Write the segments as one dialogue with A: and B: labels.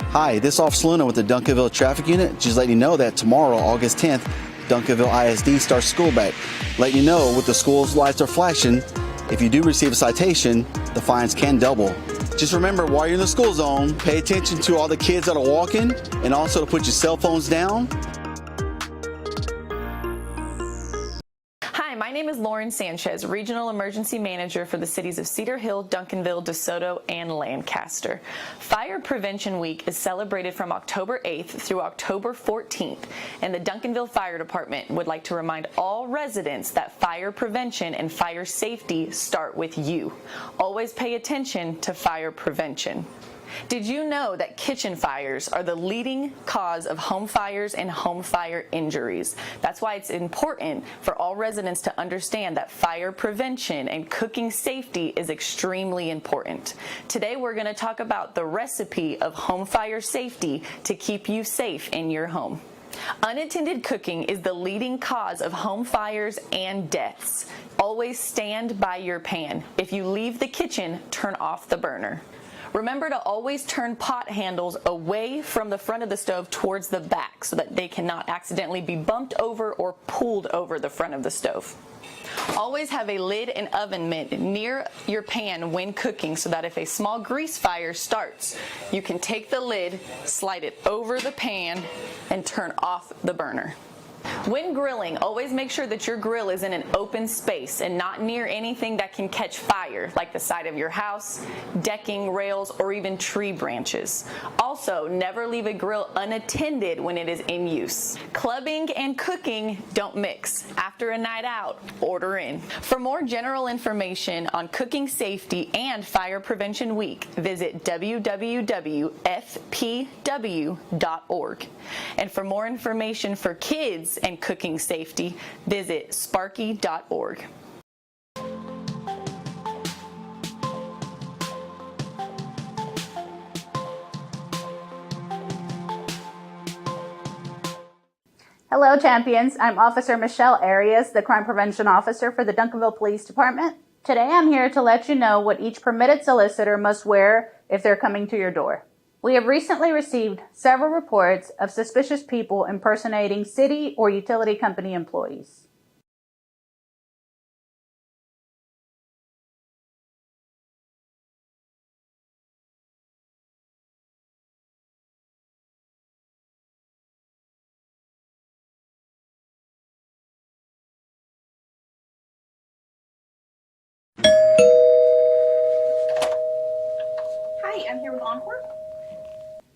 A: Hi, this is Officer Luna with the Duncanville Traffic Unit. Just letting you know that tomorrow, August 10th, Duncanville ISD starts school back. Letting you know with the school's lights are flashing, if you do receive a citation, the fines can double. Just remember, while you're in the school zone, pay attention to all the kids that are walking and also to put your cell phones down.
B: Hi, my name is Lauren Sanchez, Regional Emergency Manager for the cities of Cedar Hill, Duncanville, DeSoto, and Lancaster. Fire Prevention Week is celebrated from October 8th through October 14th, and the Duncanville Fire Department would like to remind all residents that fire prevention and fire safety start with you. Always pay attention to fire prevention. Did you know that kitchen fires are the leading cause of home fires and home fire injuries? That's why it's important for all residents to understand that fire prevention and cooking safety is extremely important. Today we're going to talk about the recipe of home fire safety to keep you safe in your home. Unattended cooking is the leading cause of home fires and deaths. Always stand by your pan. If you leave the kitchen, turn off the burner. Remember to always turn pot handles away from the front of the stove towards the back so that they cannot accidentally be bumped over or pulled over the front of the stove. Always have a lid and oven mitt near your pan when cooking so that if a small grease fire starts, you can take the lid, slide it over the pan, and turn off the burner. When grilling, always make sure that your grill is in an open space and not near anything that can catch fire, like the side of your house, decking, rails, or even tree branches. Also, never leave a grill unattended when it is in use. Clubbing and cooking don't mix. After a night out, order in. For more general information on cooking safety and Fire Prevention Week, visit www.fpw.org. And for more information for kids and cooking safety, visit sparky.org.
C: Hello, champions. I'm Officer Michelle Arias, the Crime Prevention Officer for the Duncanville Police Department. Today I'm here to let you know what each permitted solicitor must wear if they're coming to your door. We have recently received several reports of suspicious people impersonating city or utility company employees.
D: Hi, I'm here with Encore.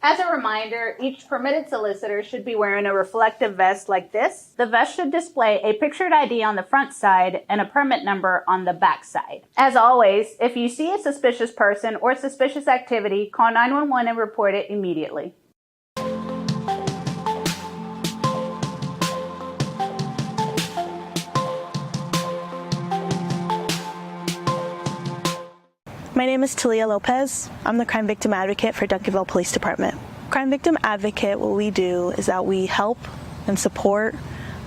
C: As a reminder, each permitted solicitor should be wearing a reflective vest like this. The vest should display a pictured ID on the front side and a permit number on the back side. As always, if you see a suspicious person or suspicious activity, call 911 and report it immediately.
D: My name is Talia Lopez. I'm the Crime Victim Advocate for Duncanville Police Department. Crime Victim Advocate, what we do is that we help and support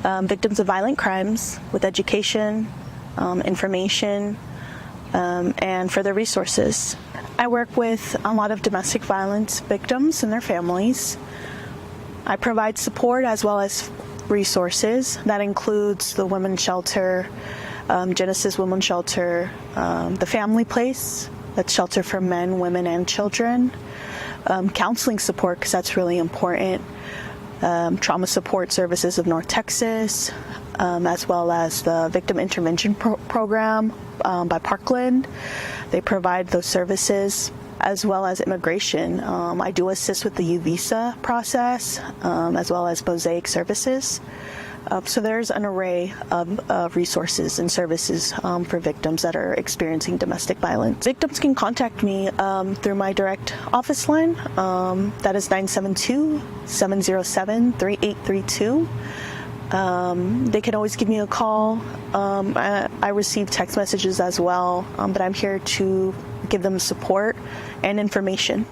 D: victims of violent crimes with education, information, and further resources. I work with a lot of domestic violence victims and their families. I provide support as well as resources. That includes the Women's Shelter, Genesis Women's Shelter, the Family Place, that's shelter for men, women, and children, counseling support, because that's really important, trauma support services of North Texas, as well as the Victim Intervention Program by Parkland. They provide those services, as well as immigration. I do assist with the U visa process, as well as Mosaic services. So there's an array of resources and services for victims that are experiencing domestic violence. Victims can contact me through my direct office line. That is 972-707-3832. They can always give me a call. I receive text messages as well, but I'm here to give them support and information.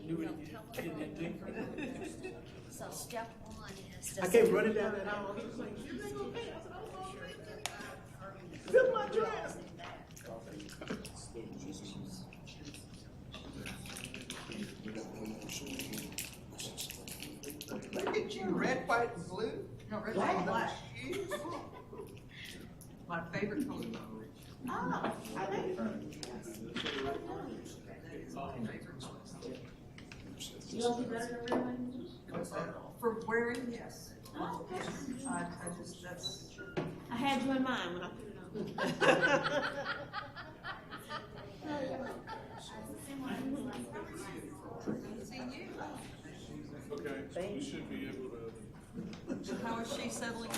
E: knew what he didn't do.
F: So step one is to.
E: I came running down that aisle. He was like, "You ain't okay." I said, "I'm okay." Fill my dress.
G: Look at you, red, white, and blue. No, red, white, and black. My favorite color.
E: Oh, I think.
F: You want to be better than everyone?
G: What's that? For wearing, yes.
F: Oh, okay.
G: I just, that's.
F: I had you in mind when I put it on.
G: See you.
H: Okay, you should be able to.
G: How is she settling in?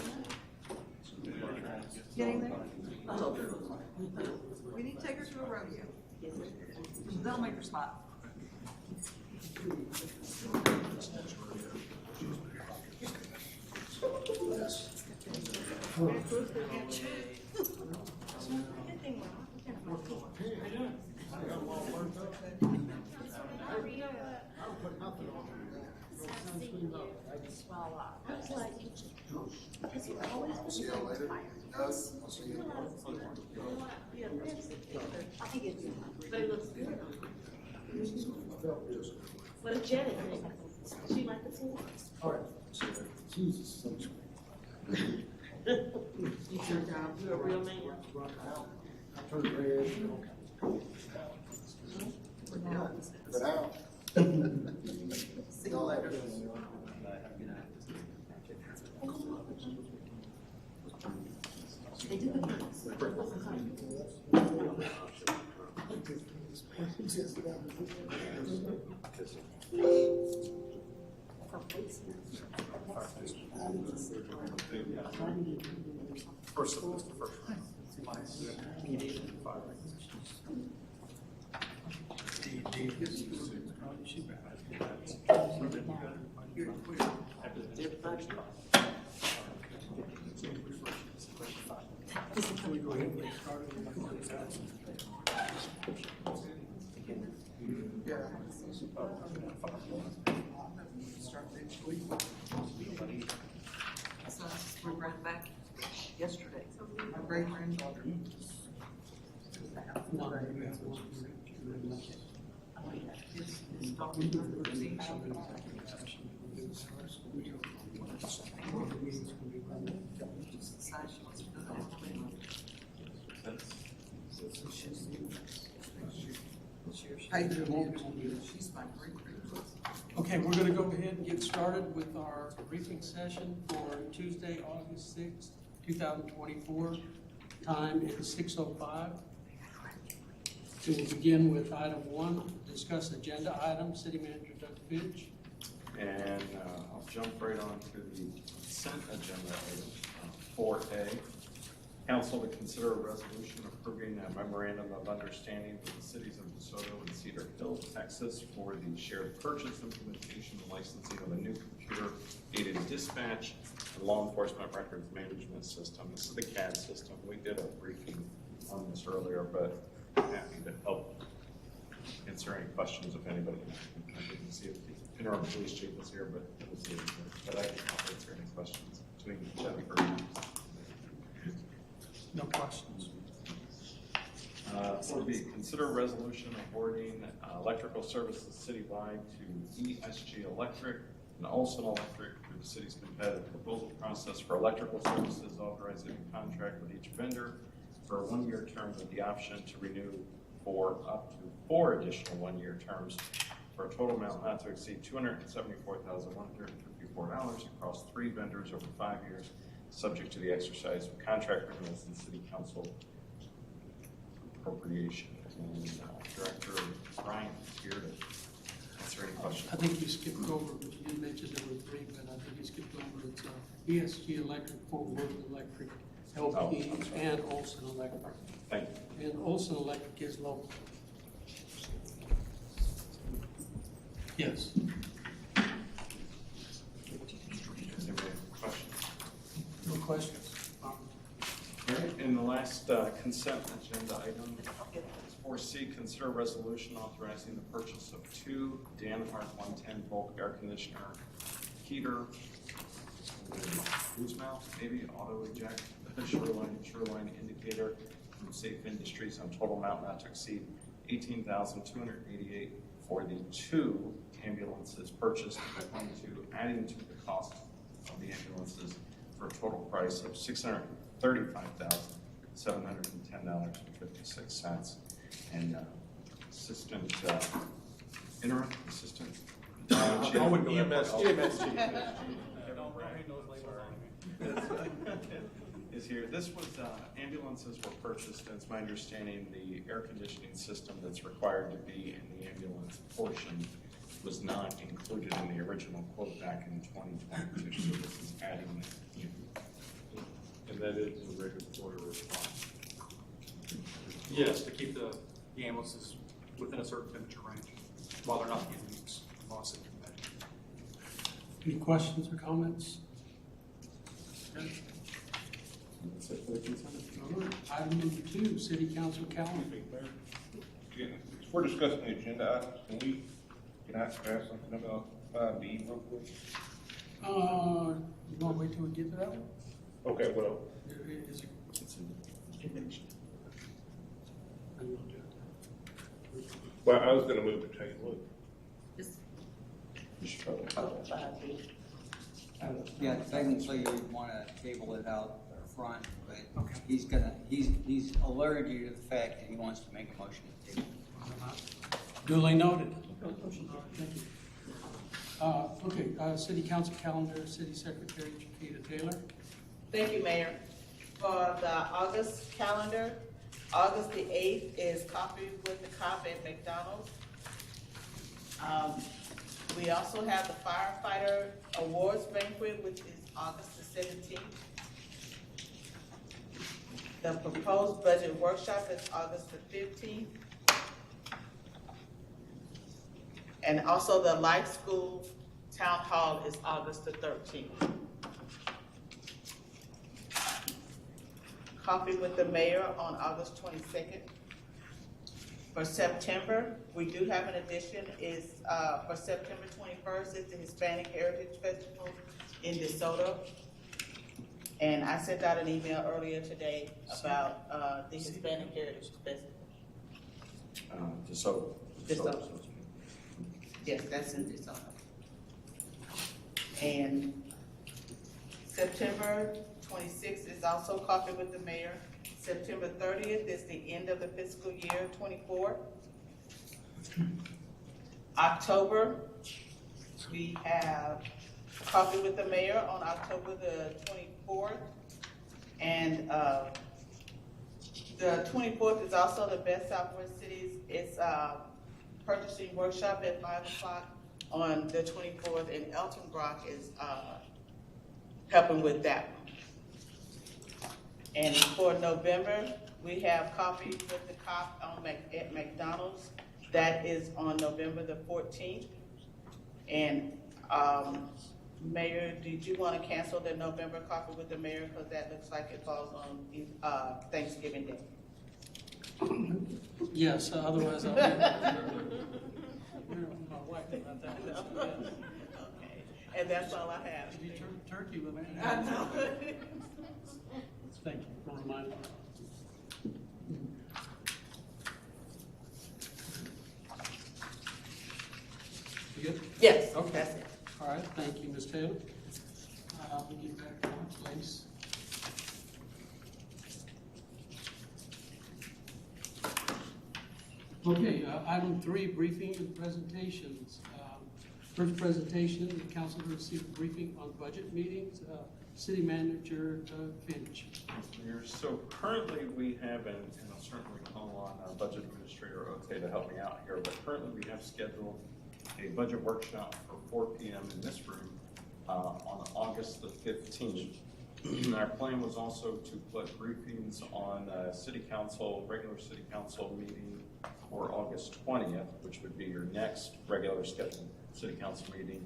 G: Getting there? Oh. We need to take her to a rodeo. That'll make her smile.
F: But it looks good. What a Janet thing. She like the tour.
E: All right. Jesus.
F: You turned out, you're a real man.
E: I turned red.
G: But out. See you later.
F: They do the
H: First,
E: Can we go ahead and get started with the conversation?
G: Start next week. So we ran back yesterday. My great granddaughter. His daughter. Decided she wants to go to she's my great granddaughter.
E: Okay, we're gonna go ahead and get started with our briefing session for Tuesday, August 6th, 2024. Time is 6:05. We will begin with item 1, discuss agenda item, City Manager Doug Fitch.
I: And I'll jump right on to the consent agenda item 4A. Council to consider a resolution approving a memorandum of understanding with the cities of DeSoto and Cedar Hill, Texas for the shared purchase implementation and licensing of a new computer-aided dispatch and law enforcement records management system. This is the CAD system. We did a briefing on this earlier, but I'm happy to help answer any questions if anybody can. I didn't see if the interim police chief was here, but I can help answer any questions between Jennifer and
E: No questions.
I: For the consider resolution awarding electrical services citywide to ESG Electric and Olson Electric through the city's competitive proposal process for electrical services, authorizing a contract with each vendor for a one-year term with the option to renew for up to 4 additional one-year terms for a total amount not to exceed $274,154 across 3 vendors over 5 years, subject to the exercise of contract renewals and city council appropriation. And Director Bryant is here to answer any questions.
E: I think you skipped over, but you did mention there were 3, but I think you skipped over. It's ESG Electric, Fort Worth Electric, LP, and Olson Electric.
I: Thank you.
E: And Olson Electric is local. Yes.
I: Anybody have questions?
E: No questions.
I: All right, and the last consent agenda item is 4C, consider resolution authorizing the purchase of 2 Danhart 110 volt air conditioner heater whose mouth, maybe auto eject, shoreline indicator from Safe Industries on total amount not to exceed $18,288 for the 2 ambulances purchased in 22, adding to the cost of the ambulances for a total price of $635,710.56. And assistant, interim assistant.
H: I would go EMS.
I: Is here. This was, ambulances were purchased, and it's my understanding the air conditioning system that's required to be in the ambulance portion was not included in the original quote back in 2022, so this is adding that.
H: And that is a regulatory response.
J: Yes, to keep the ambulances within a certain temperature range while they're not getting use.
E: Any questions or comments? Okay.
I: That's it for the consent.
E: All right. Item number 2, City Council calendar.
K: We're discussing the agenda items. Can I ask something about 5B real quick?
E: You want to wait till we get to that one?
K: Okay, well,
E: Is it?
K: I was gonna move to table it.
L: Yeah, technically you want to table it out front, but
E: Okay.
L: he's alerted you to the fact that he wants to make a motion to table.
E: Duly noted. Thank you. Okay, City Council calendar, City Secretary Chiquita Taylor.
F: Thank you, Mayor. For the August calendar, August the 8th is Coffee with the Cop at McDonald's. We also have the Firefighter Awards Banquet, which is August the 17th. The proposed budget workshop is August the 15th. And also the Life School Town Hall is August the 13th. Coffee with the Mayor on August 22nd. For September, we do have an addition, for September 21st, is the Hispanic Heritage Festival in DeSoto. And I sent out an email earlier today about the Hispanic Heritage Festival. DeSoto. Yes, that's in DeSoto. And September 26th is also Coffee with the Mayor. September 30th is the end of the fiscal year 24. October, we have Coffee with the Mayor on October the 24th. And the 24th is also the Best Southwest Cities. It's purchasing workshop at 5 o'clock on the 24th, and Elton Brock is helping with that one. And for November, we have Coffee with the Cop at McDonald's. That is on November the 14th. And Mayor, did you want to cancel the November Coffee with the Mayor, because that looks like it falls on Thanksgiving Day?
E: Yes, otherwise I'll be. My wife about that.
F: Okay, and that's all I have.
E: You turkey with me.
F: I know.
E: Thank you for reminding me. You good?
F: Yes,
E: Okay.
F: that's it.
E: All right, thank you, Ms. Taylor. We get back to our place. Okay, item 3, briefing and presentations. First presentation, the council will receive a briefing on budget meetings. City Manager Finch.
I: So currently we have, and I'll certainly call on our Budget Administrator Ote to help me out here, but currently we have scheduled a budget workshop for 4 p.m. in this room on August the 15th. And our plan was also to put briefings on City Council, regular City Council meeting for August 20th, which would be your next regular scheduled City Council meeting,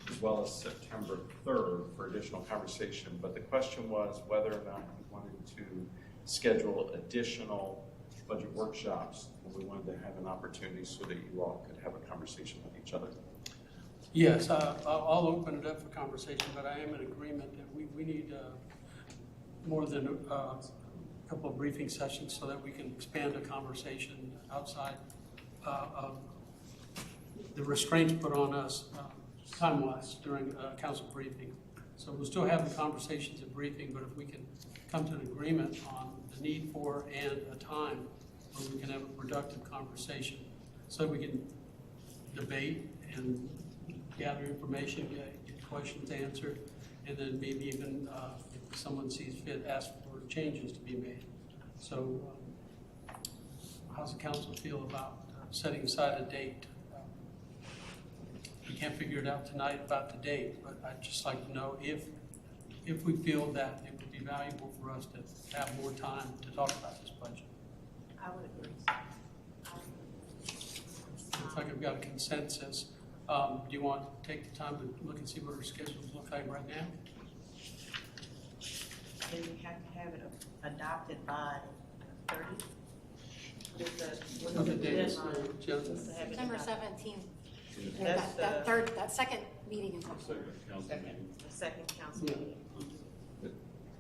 I: as well as September 3rd for additional conversation. But the question was whether or not we wanted to schedule additional budget workshops, and we wanted to have an opportunity so that you all could have a conversation with each other.
E: Yes, I'll open it up for conversation, but I am in agreement that we need more than a couple of briefing sessions so that we can expand the conversation outside of the restraints put on us time-wise during council briefing. So we'll still have the conversations at briefing, but if we can come to an agreement on the need for and a time where we can have a productive conversation so we can debate and gather information, get questions answered, and then maybe even, if someone sees fit, ask for changes to be made. So how's the council feel about setting aside a date? We can't figure it out tonight about the date, but I'd just like to know if we feel that it would be valuable for us to have more time to talk about this budget.
F: I would agree.
E: Looks like I've got a consensus. Do you want to take the time to look and see what our schedules look like right now?
F: Then we have to have it adopted by 30.
E: What are the dates, Jennifer?
M: September 17th.
F: That's
M: That second meeting in October.
F: the second council meeting.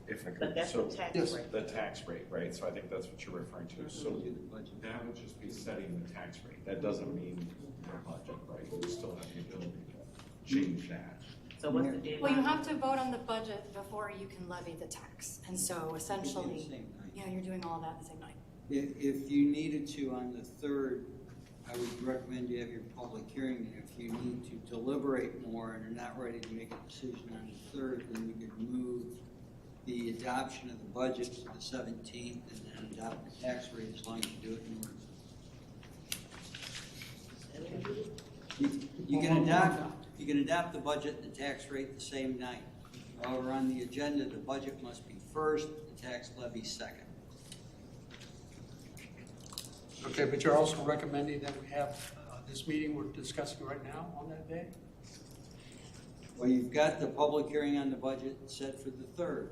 I: If I could,
F: But that's
I: so
F: the tax
E: Yes.
F: rate.
I: the tax rate, right? So I think that's what you're referring to. So that would just be setting the tax rate. That doesn't mean the budget, right? You still have the ability to change that.
F: So what's the deadline?
M: Well, you have to vote on the budget before you can levy the tax. And so essentially, you're doing all of that the same night.
L: If you needed to on the 3rd, I would recommend you have your public hearing. If you need to deliberate more and are not ready to make a decision on the 3rd, then you could move the adoption of the budget to the 17th and then adopt the tax rate as long as you do it in order. You can adopt the budget and the tax rate the same night. However, on the agenda, the budget must be first, the tax levy second.
E: Okay, but you're also recommending that we have this meeting we're discussing right now on that day?
L: Well, you've got the public hearing on the budget set for the 3rd.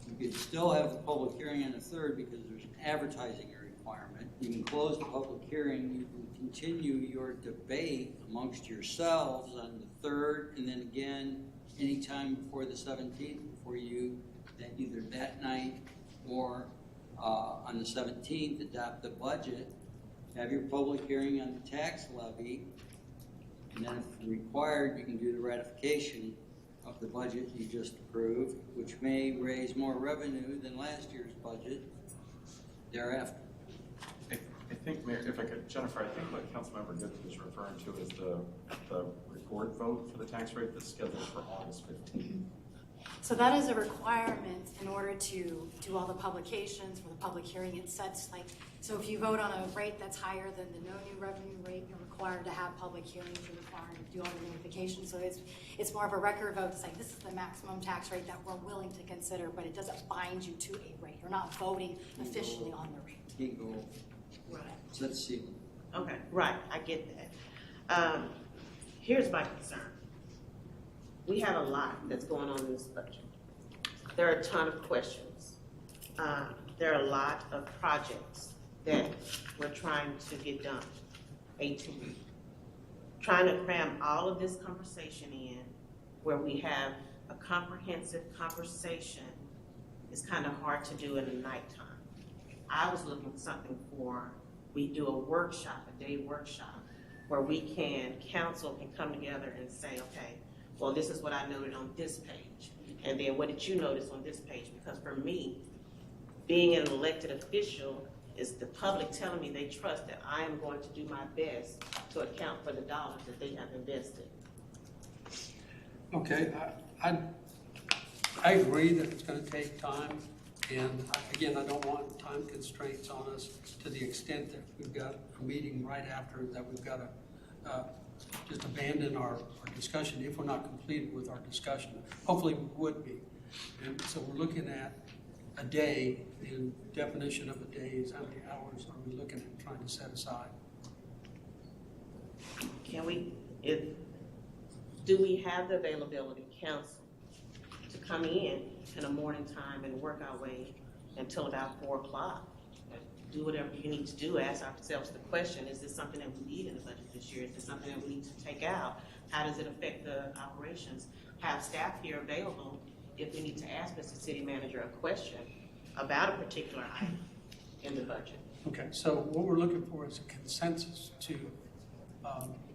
L: You could still have the public hearing on the 3rd because there's an advertising requirement. You can close the public hearing, you can continue your debate amongst yourselves on the 3rd, and then again, anytime before the 17th, before you, that either that night or on the 17th, adopt the budget, have your public hearing on the tax levy, and then if required, you can do the ratification of the budget you just approved, which may raise more revenue than last year's budget thereafter.
I: I think, Mayor, if I could, Jennifer, I think what Councilmember Good was referring to is the record vote for the tax rate that's scheduled for August 15th.
M: So that is a requirement in order to do all the publications for the public hearing. It sets so if you vote on a rate that's higher than the no new revenue rate, you're required to have public hearings, you're required to do all the notifications. So it's more of a record vote to say this is the maximum tax rate that we're willing to consider, but it doesn't bind you to a rate. You're not voting officially on the rate.
L: Can't go,
F: Right.
L: so let's see.
F: Okay, right, I get that. Here's my concern. We have a lot that's going on in this budget. There are a ton of questions. There are a lot of projects that we're trying to get done. 18. Trying to cram all of this conversation in where we have a comprehensive conversation is kind of hard to do in the nighttime. I was looking for something we do a workshop, a day workshop, where council can come together and say, okay, well, this is what I noted on this page. And then what did you notice on this page? Because for me, being an elected official is the public telling me they trust that I am going to do my best to account for the dollars that they have invested.
E: Okay, I agree that it's going to take time. And again, I don't want time constraints on us to the extent that we've got a meeting right after that we've got to just abandon our discussion if we're not completed with our discussion. Hopefully we would be. And so we're looking at a day, and definition of a day is how many hours are we looking at trying to set aside?
F: Do we have the availability, council, to come in a morning time and work our way until about 4 o'clock? do whatever you need to do, ask ourselves the question, is this something that we need in the budget this year? Is this something that we need to take out? How does it affect the operations? Have staff here available if we need to ask Mr. City Manager a question about a particular item in the budget.
E: Okay, so what we're looking for is a consensus to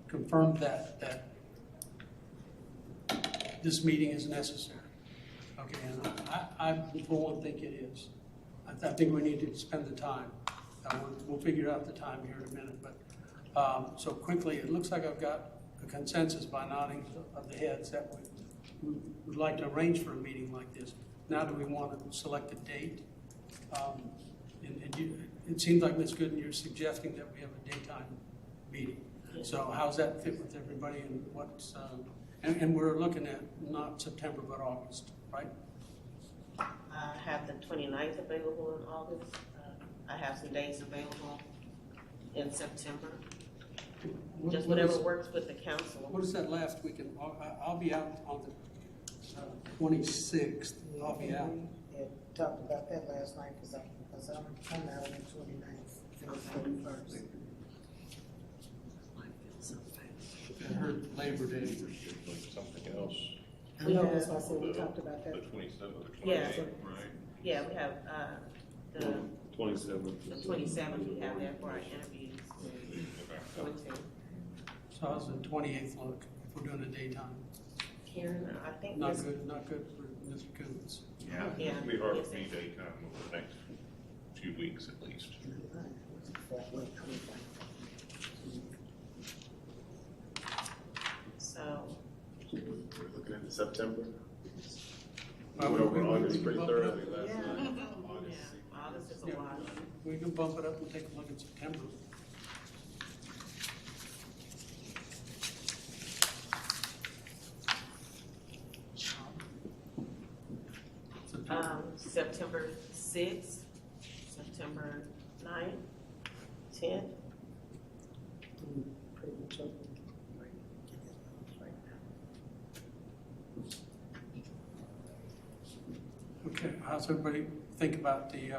E: confirm that this meeting is necessary. Okay, and I for one think it is. I think we need to spend the time. We'll figure out the time here in a minute, but so quickly, it looks like I've got a consensus by nodding of the heads that we would like to arrange for a meeting like this. Now do we want to select a date? It seems like, Ms. Gooden, you're suggesting that we have a daytime meeting. So how's that fit with everybody, and what's, and we're looking at not September but August, right?
F: I have the 29th available in August. I have some days available in September. Just whatever works with the council.
E: What is that last weekend? I'll be out on the 26th. I'll be out.
N: Yeah, talked about that last night because I'm out on the 29th and the 31st.
E: I heard Labor Day.
K: Something else.
N: No, that's why I said we talked about that.
K: The 27th, the 28th,
F: Yeah.
K: right?
F: Yeah, we have the
K: 27th.
F: the 27th. We have that for our interviews.
E: So how's the 28th look if we're doing a daytime?
F: Karen, I think
E: Not
F: this-
E: good, not good for Mr. Coons.
K: Yeah,
F: Yeah.
K: it'll be hard for me daytime over the next few weeks at least.
F: So,
H: We're looking at September.
E: Well,
H: Went over
E: we
H: August pretty
E: bump it up.
H: thoroughly last
F: yeah,
H: night.
F: August is a
E: Yeah.
F: lot.
E: We can bump it up and take a look at September.
F: September 6th, September 9th, 10th.
N: Pretty much open.
E: Okay, how's everybody think about the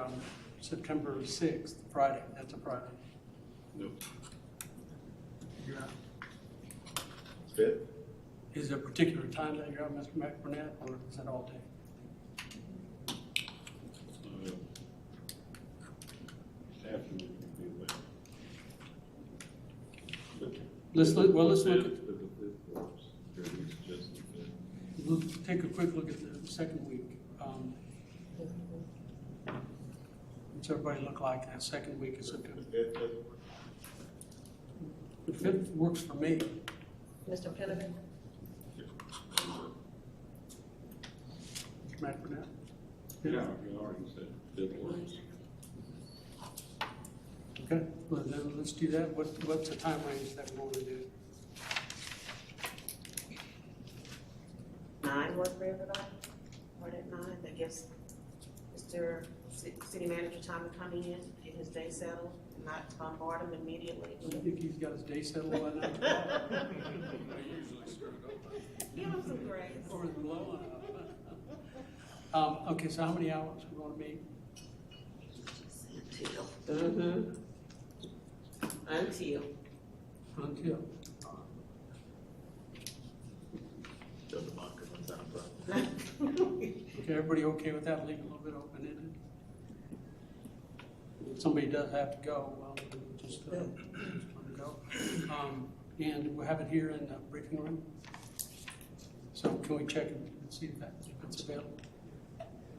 E: September 6th, Friday? That's a Friday.
H: Nope.
E: You're out.
H: Fifth?
E: Is there a particular time that you're out, Mr. McBurnett, or is that all day?
H: Afternoon would be well.
E: Let's look at,
H: Just
E: we'll take a quick look at the second week. What's everybody look like that second week of September? The 5th works for me.
F: Mr. Penniman?
E: Mr. McBurnett?
H: Yeah, you already said fifth works.
E: Okay, well then let's do that. What's the time range that we want to do?
F: 9 work for everybody? Or at 9, that gives Mr. City Manager time to come in, get his day settled, and not bombard him immediately.
E: I think he's got his day settled by now.
F: Give him some grace.
E: Or it's blowing up. Okay, so how many hours we want to meet?
F: Until.
H: Doesn't mind because I'm down front.
E: Okay, everybody okay with that? Leave it a little bit open-ended? If somebody does have to go, well, we'll just let them go. And we'll have it here in the briefing room. So can we check and see if it's available?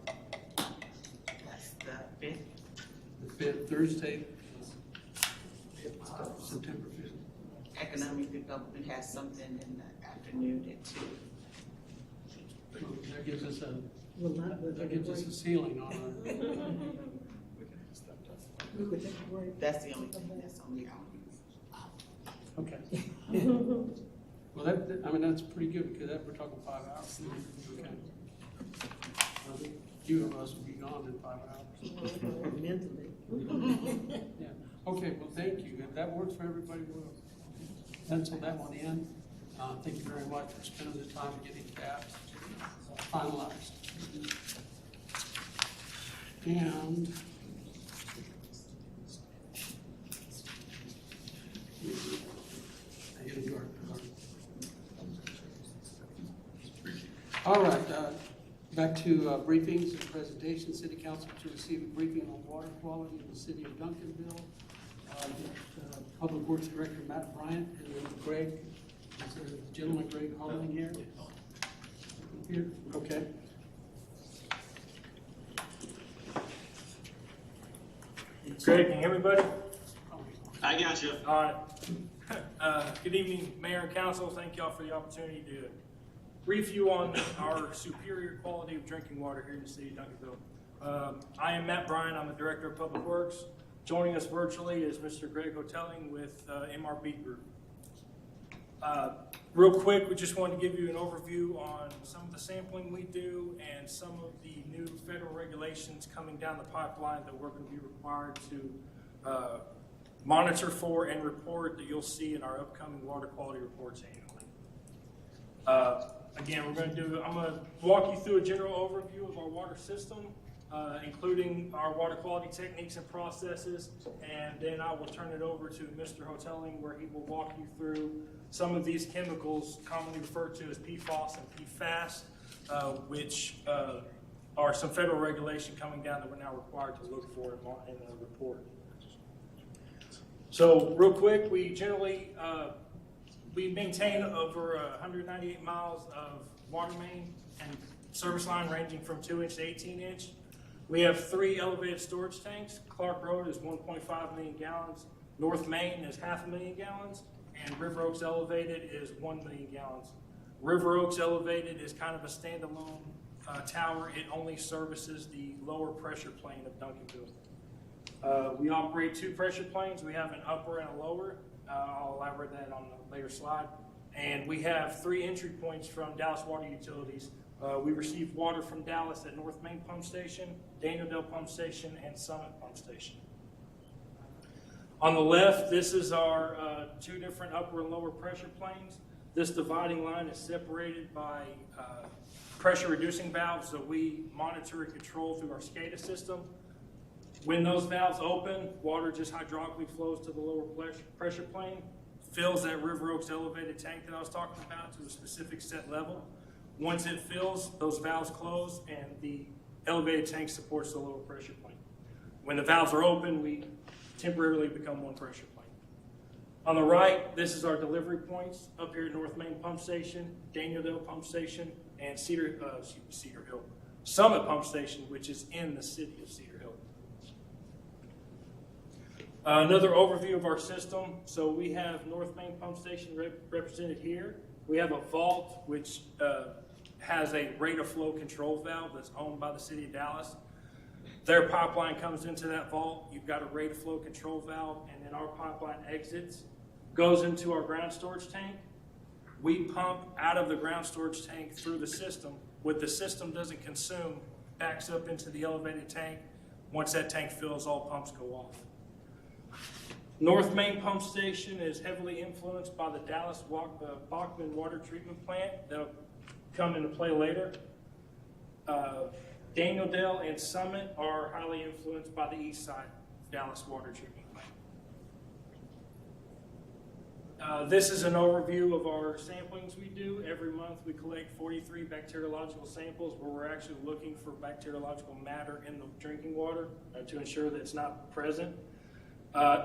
F: That's the 5th.
E: The 5th, Thursday, September 5th.
F: Economic Development has something in the afternoon at 2.
E: That gives us a ceiling on our.
F: That's the only thing that's on the hour.
E: Okay. Well, I mean, that's pretty good because we're talking 5 hours. Okay. Well, few of us will be gone in 5 hours.
F: Mentally.
E: Yeah. Okay, well, thank you. If that works for everybody, we'll pencil that one in. Thank you very much for spending the time getting that finalized. Back to briefings and presentations. City Council to receive a briefing on water quality in the city of Duncanville. Public Works Director Matt Bryant and then Greg, is there a gentleman, Greg Holling here? Here, okay.
O: Greg, can you hear me, buddy?
J: I got you.
O: All right. Good evening, Mayor and Council. Thank y'all for the opportunity to brief you on our superior quality of drinking water here in the city of Duncanville. I am Matt Bryan. I'm the Director of Public Works. Joining us virtually is Mr. Greg Hotelling with MRB Group. Real quick, we just wanted to give you an overview on some of the sampling we do and some of the new federal regulations coming down the pipeline that we're going to be required to monitor for and report that you'll see in our upcoming water quality reports annually. Again, I'm going to walk you through a general overview of our water system, including our water quality techniques and processes, and then I will turn it over to Mr. Hotelling, where he will walk you through some of these chemicals commonly referred to as PFOS and PFAS, which are some federal regulation coming down that we're now required to look for in the report. So real quick, we generally we maintain over 198 miles of water main and service line ranging from 2-inch to 18-inch. We have 3 elevated storage tanks. Clark Road is 1.5 million gallons. North Main is 500,000 gallons. And River Oaks Elevated is 1 million gallons. River Oaks Elevated is kind of a standalone tower. It only services the lower pressure plane of Duncanville. We operate 2 pressure planes. We have an upper and a lower. I'll elaborate that on a later slide. And we have 3 entry points from Dallas Water Utilities. We receive water from Dallas at North Main Pump Station, Daniel Pump Station, and Summit Pump Station. On the left, this is our 2 different upper and lower pressure planes. This dividing line is separated by pressure reducing valves that we monitor and control through our SCADA system. When those valves open, water just hydraulically flows to the lower pressure plane, fills that River Oaks elevated tank that I was talking about to a specific set level. Once it fills, those valves close and the elevated tank supports the lower pressure plane. When the valves are open, we temporarily become 1 pressure plane. On the right, this is our delivery points up here at North Main Pump Station, Daniel Pump Station, and Summit Pump Station, which is in the city of Cedar Hill. Another overview of our system. So we have North Main Pump Station represented here. We have a vault which has a rate of flow control valve that's owned by the city of Dallas. Their pipeline comes into that vault. You've got a rate of flow control valve, and then our pipeline exits, goes into our ground storage tank. We pump out of the ground storage tank through the system. What the system doesn't consume backs up into the elevated tank. Once that tank fills, all pumps go off. North Main Pump Station is heavily influenced by the Dallas Bachman Water Treatment Plant. That'll come into play later. Daniel Dale and Summit are highly influenced by the East Side Dallas Water Treatment Plant. This is an overview of our samplings we do. Every month we collect 43 bacteriological samples where we're actually looking for bacteriological matter in the drinking water to ensure that it's not present.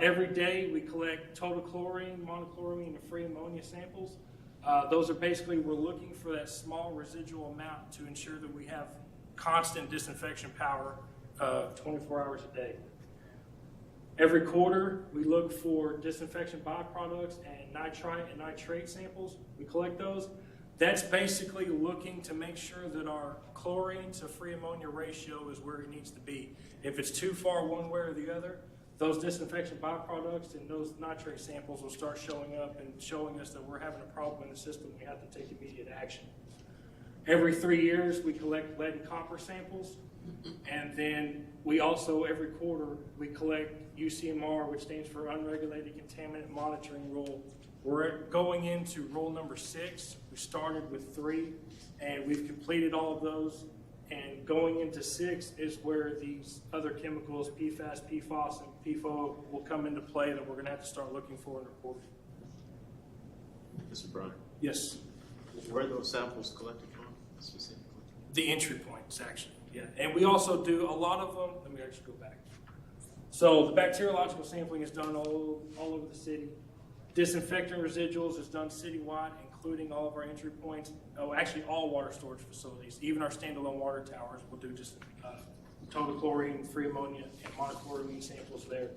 O: Every day we collect total chlorine, monochlorine, and free ammonia samples. Those are basically, we're looking for that small residual amount to ensure that we have constant disinfection power 24 hours a day. Every quarter, we look for disinfection byproducts and nitrite and nitrate samples. We collect those. That's basically looking to make sure that our chlorine to free ammonia ratio is where it needs to be. If it's too far one way or the other, those disinfection byproducts and those nitrate samples will start showing up and showing us that we're having a problem in the system. We have to take immediate action. Every 3 years, we collect lead and copper samples. And then we also, every quarter, we collect UCMR, which stands for Unregulated Contaminant Monitoring Rule. We're going into rule number 6. We started with 3, and we've completed all of those. And going into 6 is where these other chemicals, PFAS, PFOS, and PFOA, will come into play that we're going to have to start looking for and reporting.
J: Mr. Bryan?
O: Yes.
J: Where are those samples collected from specifically?
O: The entry points, actually, yeah. And we also do a lot of them. Let me actually go back. So the bacteriological sampling is done all over the city. Disinfectant residuals is done citywide, including all of our entry points. Oh, actually, all water storage facilities, even our standalone water towers, will do just total chlorine, free ammonia, and monochloramine samples there.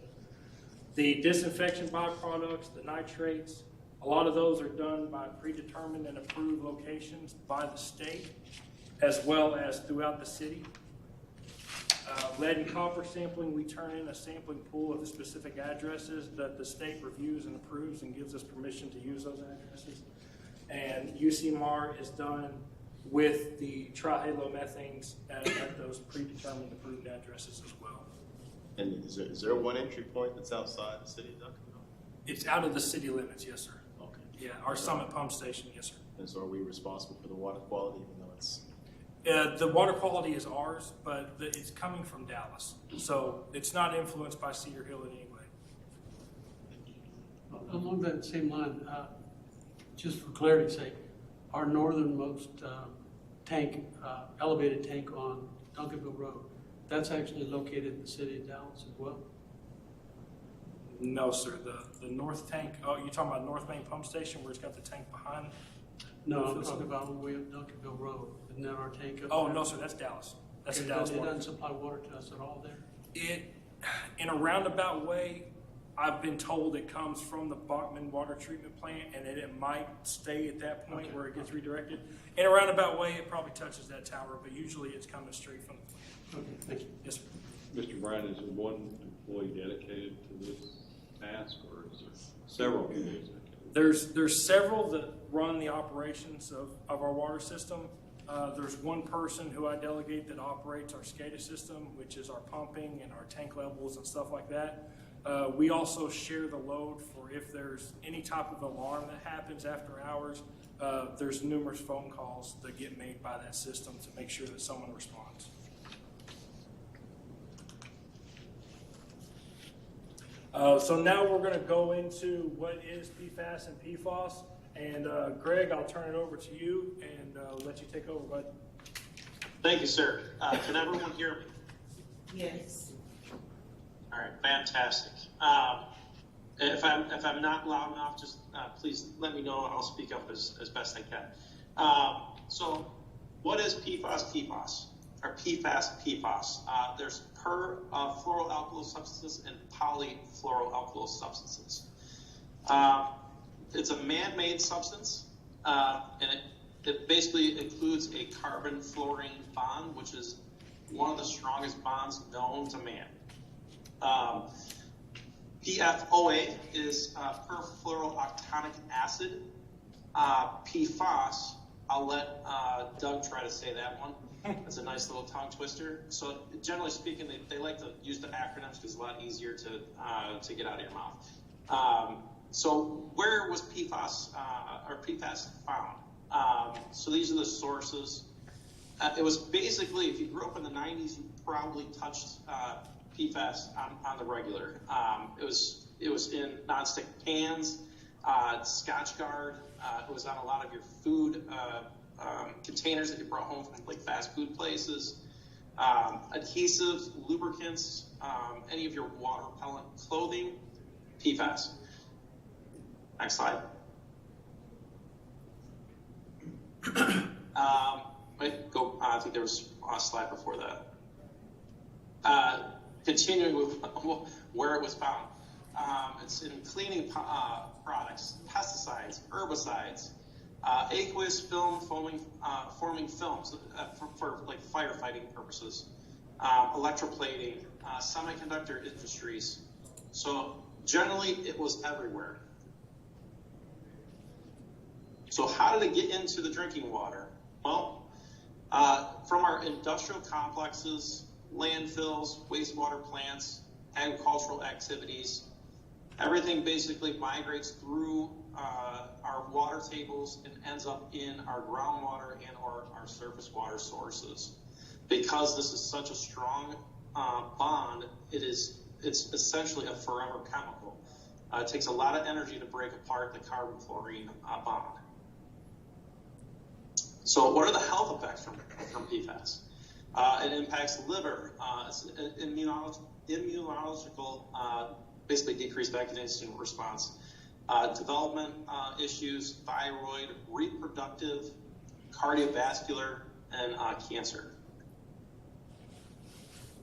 O: The disinfection byproducts, the nitrates, a lot of those are done by predetermined and approved locations by the state, as well as throughout the city. Lead and copper sampling, we turn in a sampling pool of the specific addresses that the state reviews and approves and gives us permission to use those addresses. And UCMR is done with the trihalomethanes at those predetermined approved addresses as well.
P: And is there one entry point that's outside the city of Duncanville?
O: It's out of the city limits, yes, sir.
P: Okay.
O: Yeah, our Summit pump station, yes, sir.
P: And so are we responsible for the water quality, even though it's...
O: The water quality is ours, but it's coming from Dallas. So it's not influenced by Cedar Hill in any way.
E: Along that same line, just for clarity's sake, our northernmost tank, elevated tank on Duncanville Road, that's actually located in the city of Dallas as well?
O: No, sir. The north tank, oh, you're talking about North Main Pump Station where it's got the tank behind?
E: No, I'm talking about on the way up Duncanville Road. Isn't that our tank up
O: Oh,
E: there?
O: no, sir. That's Dallas. That's
E: Okay,
O: a Dallas
E: it
O: water.
E: doesn't supply water to us at all there?
O: It, in a roundabout way, I've been told it comes from the Bachman water treatment plant and that it might stay at that point where it gets redirected. In a roundabout way, it probably touches that tower, but usually it's coming straight from the plant.
E: Okay, thank you.
O: Yes, sir.
H: Mr. Bryan, is there one employee dedicated to this task, or is there several employees dedicated?
O: There's several that run the operations of our water system. There's one person who I delegate that operates our SCADA system, which is our pumping and our tank levels and stuff like that. We also share the load for if there's any type of alarm that happens after hours. There's numerous phone calls that get made by that system to make sure that someone responds. So now we're going to go into what is PFAS and PFOS. And Greg, I'll turn it over to you and let you take over, bud.
Q: Thank you, sir. Can everyone hear me?
F: Yes.
Q: All right, fantastic. If I'm not loud enough, just please let me know and I'll speak up as best I can. So what is PFAS, or PFAS? There's fluoroalkyl substances and polyfluoroalkyl substances. It's a man-made substance, and it basically includes a carbon-fluorine bond, which is one of the strongest bonds known to man. PFOA is perfluorooctanoic acid. PFOS, I'll let Doug try to say that one. That's a nice little tongue twister. So generally speaking, they like to use the acronyms because it's a lot easier to get out of your mouth. So where was PFAS or PFAS found? So these are the sources. It was basically, if you grew up in the 90s, you probably touched PFAS on the regular. It was in nonstick pans, Scotchgard. It was on a lot of your food containers that you brought home from like fast food places. Adhesives, lubricants, any of your water repellent clothing, PFAS. Next slide. I think there was a slide before that. Continuing with where it was found. It's in cleaning products, pesticides, herbicides, aqueous film forming films for like firefighting purposes, electroplating, semiconductor industries. So generally it was everywhere. So how did it get into the drinking water? Well, from our industrial complexes, landfills, wastewater plants, agricultural activities, everything basically migrates through our water tables and ends up in our groundwater and or our surface water sources. Because this is such a strong bond, it's essentially a forever chemical. It takes a lot of energy to break apart the carbon-fluorine bond. So what are the health effects from PFAS? It impacts the liver. It's immunological, basically decreased vaccination response, development issues, thyroid, reproductive, cardiovascular, and cancer.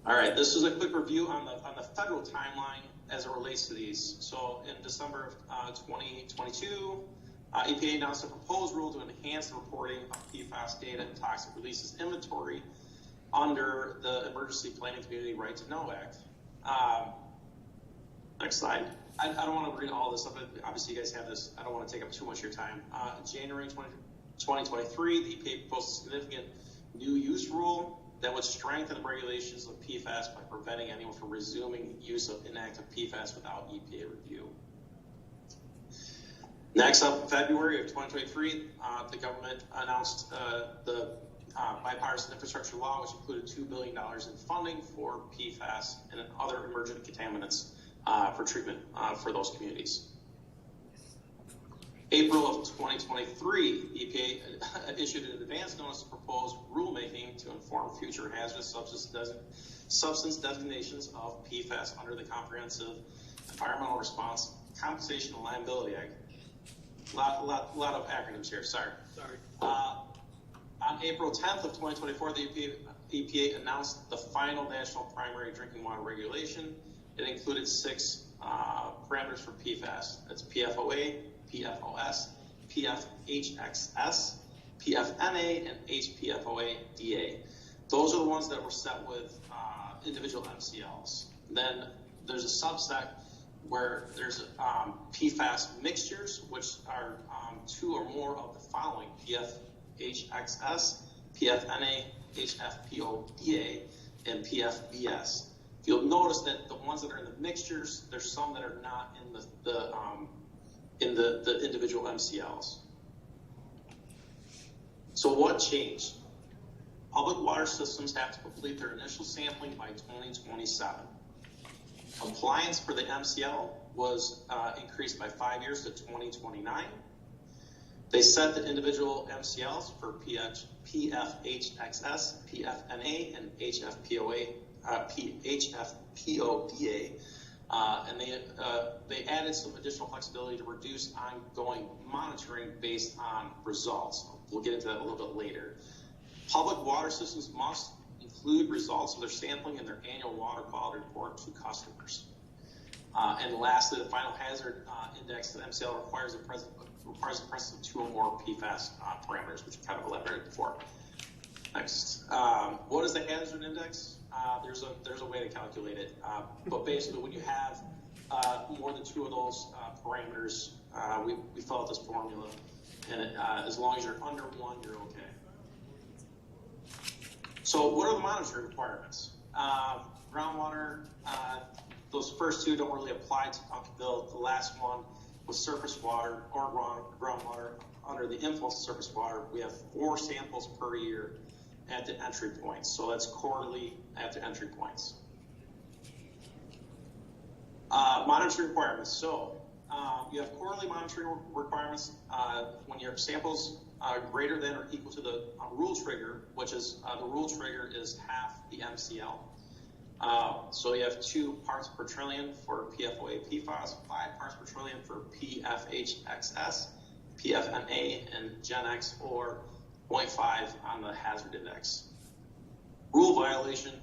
Q: All right, this is a quick review on the federal timeline as it relates to these. So in December of 2022, EPA announced a proposed rule to enhance the reporting of PFAS data and toxic releases inventory under the Emergency Planning Community Right to Know Act. Next slide. I don't want to read all this stuff. Obviously, you guys have this. I don't want to take up too much of your time. In January 2023, the EPA proposed a significant new use rule that would strengthen the regulations of PFAS by preventing anyone from resuming use of inactive PFAS without EPA review. Next up, in February of 2023, the government announced the bipartisan infrastructure law, which included $2 billion in funding for PFAS and other emergent contaminants for treatment for those communities. April of 2023, EPA issued an advance notice of proposed rulemaking to inform future hazardous substance designations of PFAS under the Comprehensive Environmental Response Compensation and Liability Act. A lot of acronyms here, sorry. On April 10th of 2024, the EPA announced the final national primary drinking water regulation. It included 6 parameters for PFAS. That's PFOA, PFOS, PFHXS, PFNA, and HPFOA-DA. Those are the ones that were set with individual MCLs. Then there's a subset where there's PFAS mixtures, which are 2 or more of the following: PFHXS, PFNA, HFPODA, and PFBS. You'll notice that the ones that are in the mixtures, there's some that are not in the individual MCLs. So what changed? Public water systems have to complete their initial sampling by 2027. Compliance for the MCL was increased by 5 years to 2029. They set the individual MCLs for PFHXS, PFNA, and HFPODA, and they added some additional flexibility to reduce ongoing monitoring based on results. We'll get into that a little bit later. Public water systems must include results of their sampling in their annual water quality report to customers. And lastly, the final hazard index, the MCL, requires the presence of 2 or more PFAS parameters, which we kind of elaborated before. Next, what is the hazard index? There's a way to calculate it, but basically, when you have more than 2 of those parameters, we fill out this formula, and as long as you're under 1, you're okay. So, what are the monitoring requirements? Groundwater. Those first 2 don't really apply to Duncanville. The last one was surface water or groundwater. Under the influence of surface water, we have 4 samples per year at the entry points. So that's quarterly at the entry points. Monitoring requirements. So you have quarterly monitoring requirements when your samples are greater than or equal to the rule trigger, which is the rule trigger is half the MCL. So you have 2 parts per trillion for PFOA, PFAS, 5 parts per trillion for PFHXS, PFNA, and GenX, or 0.5 on the hazard index. Rule violation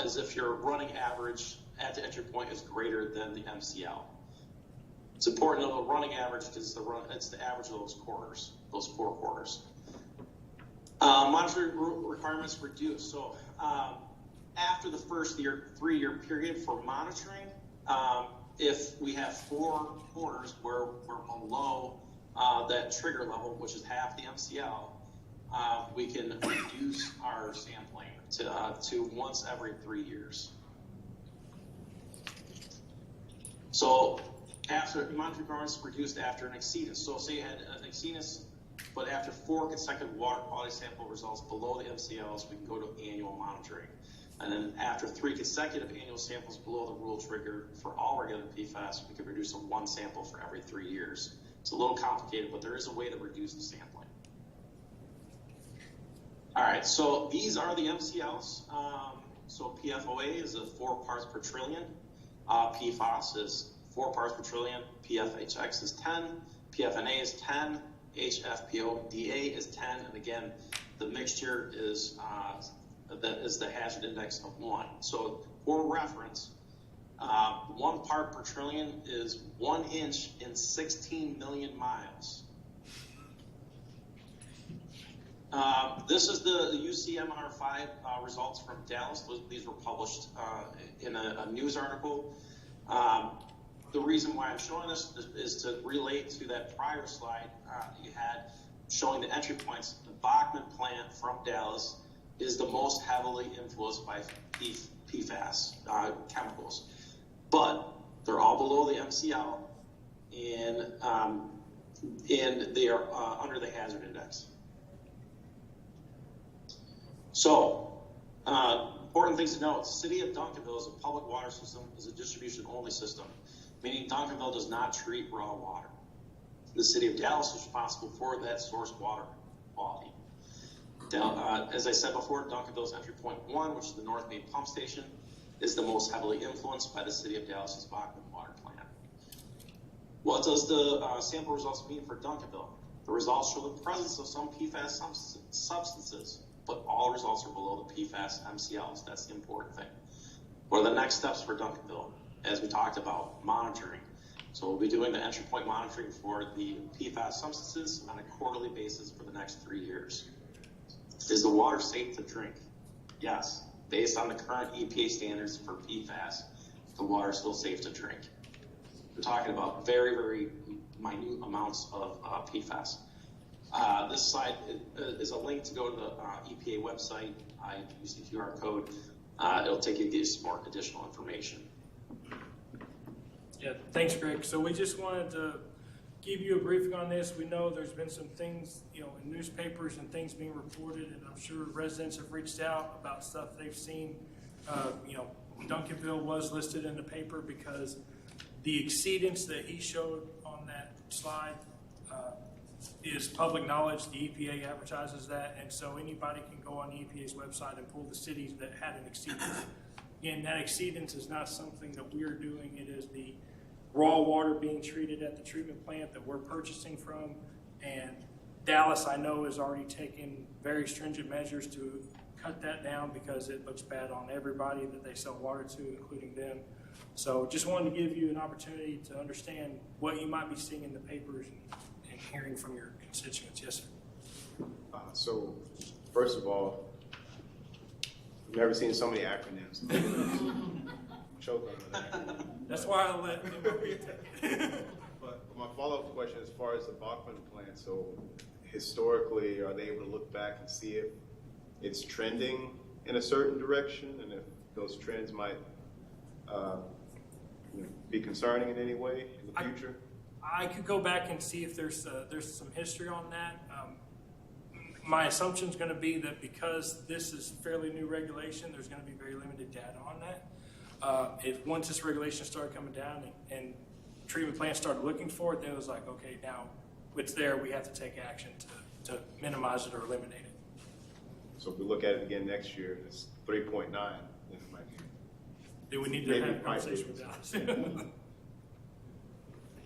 Q: is if your running average at the entry point is greater than the MCL. It's important to know the running average because it's the average of those quarters, those 4 quarters. Monitoring requirements reduced. So after the first 3-year period for monitoring, if we have 4 quarters where we're below that trigger level, which is half the MCL, we can reduce our sampling to once every 3 years. So after monitoring requirements reduced after an exceedance. So say you had an exceedance, but after 4 consecutive water quality sample results below the MCLs, we can go to annual monitoring. And then after 3 consecutive annual samples below the rule trigger for all regular PFAS, we can reduce to 1 sample for every 3 years. It's a little complicated, but there is a way to reduce the sampling. All right, so these are the MCLs. So PFOA is 4 parts per trillion. PFAS is 4 parts per trillion. PFHX is 10. PFNA is 10. HFPODA is 10. And again, the mixture is the hazard index of 1. So for reference, 1 part per trillion is 1 inch in 16 million miles. This is the UCMR5 results from Dallas. These were published in a news article. The reason why I'm showing this is to relate to that prior slide you had showing the entry points. The Bachman plant from Dallas is the most heavily influenced by PFAS chemicals, but they're all below the MCL, and they are under the hazard index. So, important things to note, the city of Duncanville is a public water system, is a distribution-only system, meaning Duncanville does not treat raw water. The city of Dallas is responsible for that source water quality. As I said before, Duncanville's entry point 1, which is the North Main Pump Station, is the most heavily influenced by the city of Dallas's Bachman water plant. What does the sample results mean for Duncanville? The results show the presence of some PFAS substances, but all results are below the PFAS MCLs. That's the important thing. What are the next steps for Duncanville? As we talked about, monitoring. So we'll be doing the entry point monitoring for the PFAS substances on a quarterly basis for the next 3 years. Is the water safe to drink? Yes. Based on the current EPA standards for PFAS, the water is still safe to drink. We're talking about very, very minute amounts of PFAS. This slide is a link to go to the EPA website. I use the QR code. It'll take you to get some more additional information.
O: Yeah, thanks, Greg. So we just wanted to give you a briefing on this. We know there's been some things, in newspapers and things being reported, and I'm sure residents have reached out about stuff they've seen. Duncanville was listed in the paper because the exceedance that he showed on that slide is public knowledge. The EPA advertises that, and so anybody can go on the EPA's website and pull the cities that had an exceedance. Again, that exceedance is not something that we're doing. It is the raw water being treated at the treatment plant that we're purchasing from, and Dallas, I know, has already taken very stringent measures to cut that down because it looks bad on everybody that they sell water to, including them. So just wanted to give you an opportunity to understand what you might be seeing in the papers and hearing from your constituents. Yes, sir.
P: So, first of all, I've never seen so many acronyms. Choke on that.
O: That's why I let him read that.
P: But my follow-up question, as far as the Bachman plant, so historically, are they able to look back and see if it's trending in a certain direction, and if those trends might be concerning in any way in the future?
O: I could go back and see if there's some history on that. My assumption is going to be that because this is fairly new regulation, there's going to be very limited data on that. If once this regulation started coming down and treatment plants started looking for it, then it was like, okay, now it's there, we have to take action to minimize it or eliminate it.
P: So if we look at it again next year, and it's 3.9, then it might be.
O: Do we need to have a conversation with Dallas?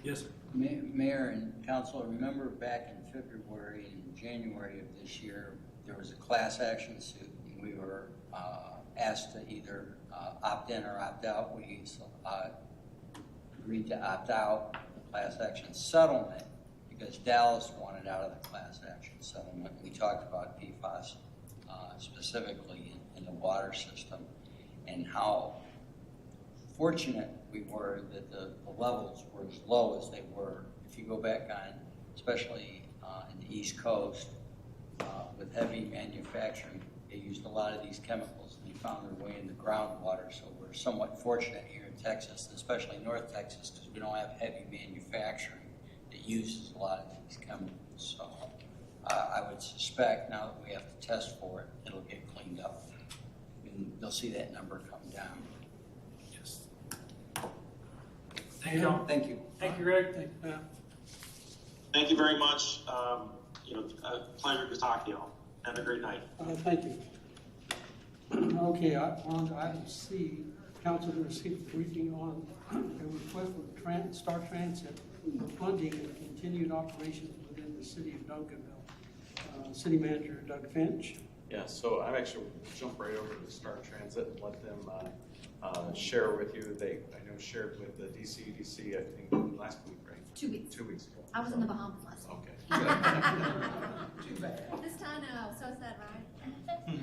O: Yes, sir.
L: Mayor and council, remember back in February and January of this year, there was a class action suit, and we were asked to either opt in or opt out. We agreed to opt out the class action settlement because Dallas wanted out of the class action settlement. We talked about PFAS specifically in the water system and how fortunate we were that the levels were as low as they were. If you go back on, especially in the East Coast, with heavy manufacturing, they used a lot of these chemicals and they found their way in the groundwater. So we're somewhat fortunate here in Texas, especially North Texas, because we don't have heavy manufacturing that uses a lot of these chemicals. So I would suspect now that we have to test for it, it'll get cleaned up. And you'll see that number come down.
O: Yes. Thank you.
L: Thank you.
O: Thank you, Greg. Thank you.
Q: Thank you very much. Pleasure to talk to you all. Have a great night.
E: Thank you. Okay, on to item C, council to receive a briefing on a request for Star Transit for funding and continued operations within the city of Duncanville. City Manager Doug Finch.
I: Yeah, so I'm actually jump right over to Star Transit and let them share with you. They, I know, shared with the DCEDC, I think, last week, right?
M: 2 weeks.
I: 2 weeks ago.
M: I was in the Bahamas last week.
I: Okay.
M: Too bad. This time, no, so sad, right?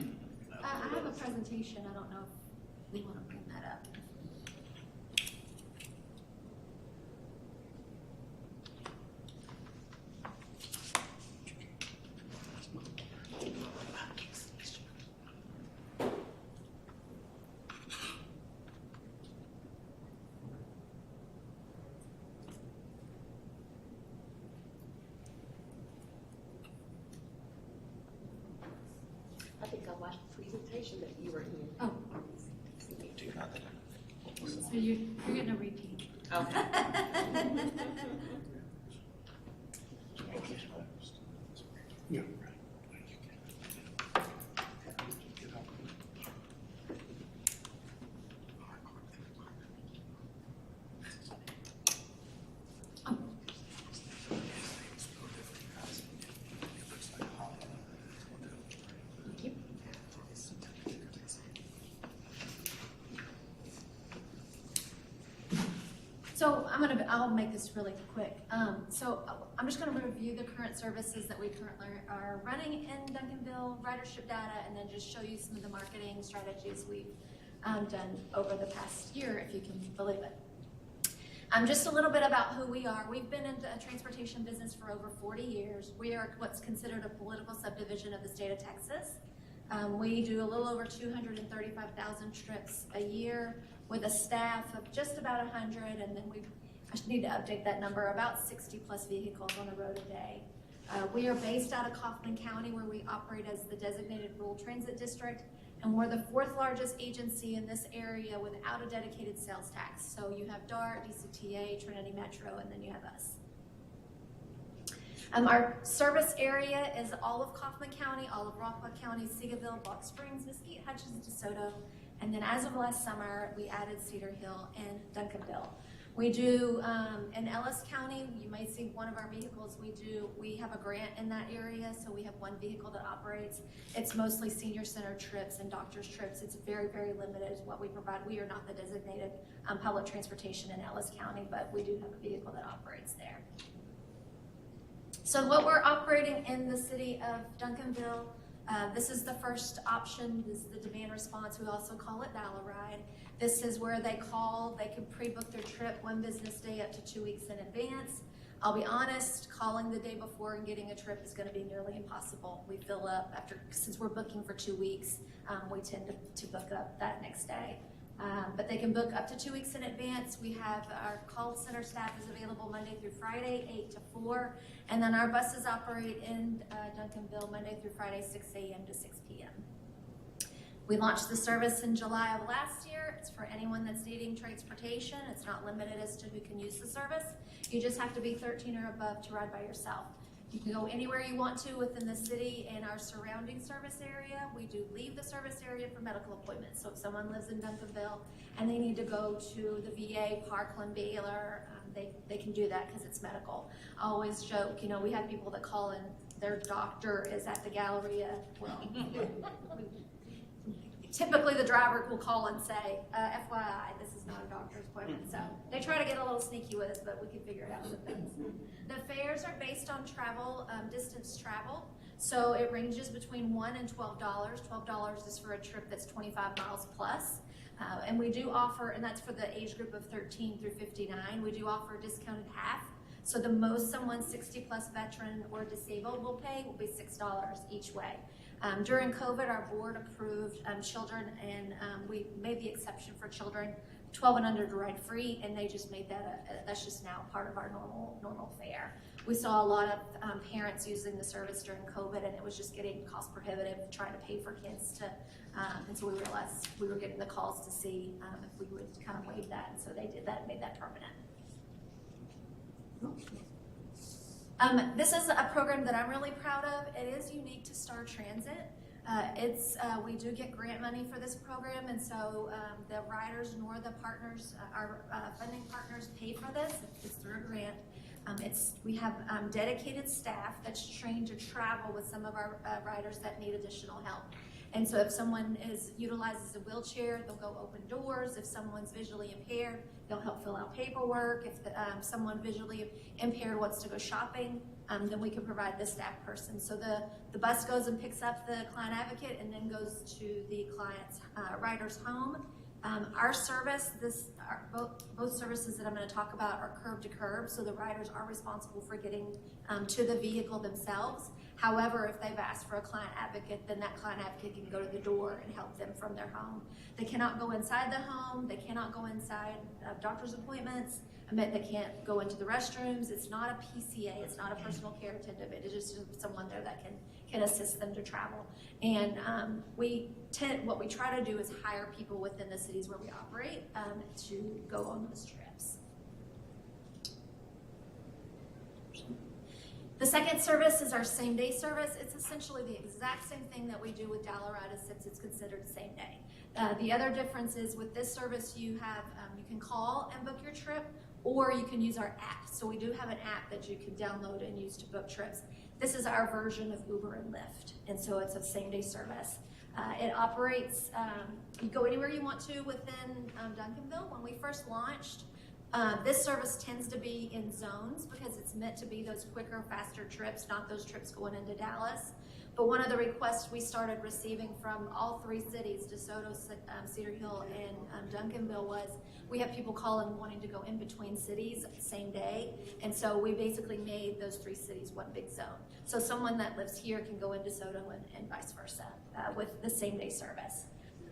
M: I have a presentation. I don't know if we want to bring that up.
R: I think I watched the presentation that you were in.
M: Oh. So you're getting a repeat.
R: Okay.
E: Yeah.
M: So I'll make this really quick. So I'm just going to review the current services that we currently are running in Duncanville, ridership data, and then just show you some of the marketing strategies we've done over the past year, if you can believe it. Just a little bit about who we are. We've been in the transportation business for over 40 years. We are what's considered a political subdivision of the state of Texas. We do a little over 235,000 trips a year with a staff of just about 100, and then I should need to update that number, about 60 plus vehicles on the road a day. We are based out of Kaufman County, where we operate as the designated rural transit district, and we're the 4th largest agency in this area without a dedicated sales tax. So you have DART, DCTA, Trinity Metro, and then you have us. Our service area is all of Kaufman County, all of Rockwell County, Seagoville, Box Springs, Mesquite, Hutchins, DeSoto, and then as of last summer, we added Cedar Hill and Duncanville. We do, in Ellis County, you may see one of our vehicles. We have a grant in that area, so we have one vehicle that operates. It's mostly senior center trips and doctor's trips. It's very, very limited what we provide. We are not the designated public transportation in Ellis County, but we do have a vehicle that operates there. So what we're operating in the city of Duncanville, this is the first option. This is the demand response. We also call it Dial a Ride. This is where they call, they can pre-book their trip 1 business day up to 2 weeks in advance. I'll be honest, calling the day before and getting a trip is gonna be nearly impossible. We fill up since we're booking for 2 weeks, we tend to book up that next day. But they can book up to 2 weeks in advance. We have our call center staff is available Monday through Friday, 8 to 4. And then our buses operate in Duncanville Monday through Friday, 6 a.m. to 6 p.m. We launched the service in July of last year. It's for anyone that's needing transportation. It's not limited as to who can use the service. You just have to be 13 or above to ride by yourself. You can go anywhere you want to within the city and our surrounding service area. We do leave the service area for medical appointments. So if someone lives in Duncanville and they need to go to the VA, Parkland, Baylor, they can do that because it's medical. I always joke, we have people that call in, their doctor is at the Galleria. Well, typically the driver will call and say, FYI, this is not a doctor's appointment. So they try to get a little sneaky with us, but we can figure it out with things. The fares are based on travel, distance travel. So it ranges between $1 and $12. $12 is for a trip that's 25 miles plus. And we do offer, and that's for the age group of 13 through 59, we do offer a discounted half. So the most someone 60 plus veteran or disabled will pay will be $6 each way. During COVID, our board approved children, and we made the exception for children 12 and under to ride free, and they just made that that's just now part of our normal fare. We saw a lot of parents using the service during COVID, and it was just getting cost prohibitive trying to pay for kids to, and so we realized we were getting the calls to see if we would kind of waive that, and so they did that and made that permanent.
S: This is a program that I'm really proud of. It is unique to Star Transit. We do get grant money for this program, and so the riders nor the partners, our funding partners, pay for this. It's through a grant. We have dedicated staff that's trained to travel with some of our riders that need additional help. And so if someone utilizes a wheelchair, they'll go open doors. If someone's visually impaired, they'll help fill out paperwork. If someone visually impaired wants to go shopping, then we can provide the staff person. So the bus goes and picks up the client advocate and then goes to the client's rider's home. Our service, both services that I'm going to talk about are curb to curb, so the riders are responsible for getting to the vehicle themselves. However, if they've asked for a client advocate, then that client advocate can go to the door and help them from their home. They cannot go inside the home. They cannot go inside doctor's appointments. They can't go into the restrooms. It's not a PCA. It's not a personal care attendant. It is just someone there that can assist them to travel. And what we try to do is hire people within the cities where we operate to go on those trips. The second service is our same-day service. It's essentially the exact same thing that we do with Dollaride, since it's considered same day. The other difference is with this service, you can call and book your trip, or you can use our app. So we do have an app that you can download and use to book trips. This is our version of Uber and Lyft, and so it's a same-day service. It operates, you go anywhere you want to within Duncanville. When we first launched, this service tends to be in zones because it's meant to be those quicker, faster trips, not those trips going into Dallas. But one of the requests we started receiving from all three cities, DeSoto, Cedar Hill, and Duncanville, was we have people calling wanting to go in between cities same day. And so we basically made those three cities one big zone. So someone that lives here can go in DeSoto and vice versa with the same day service.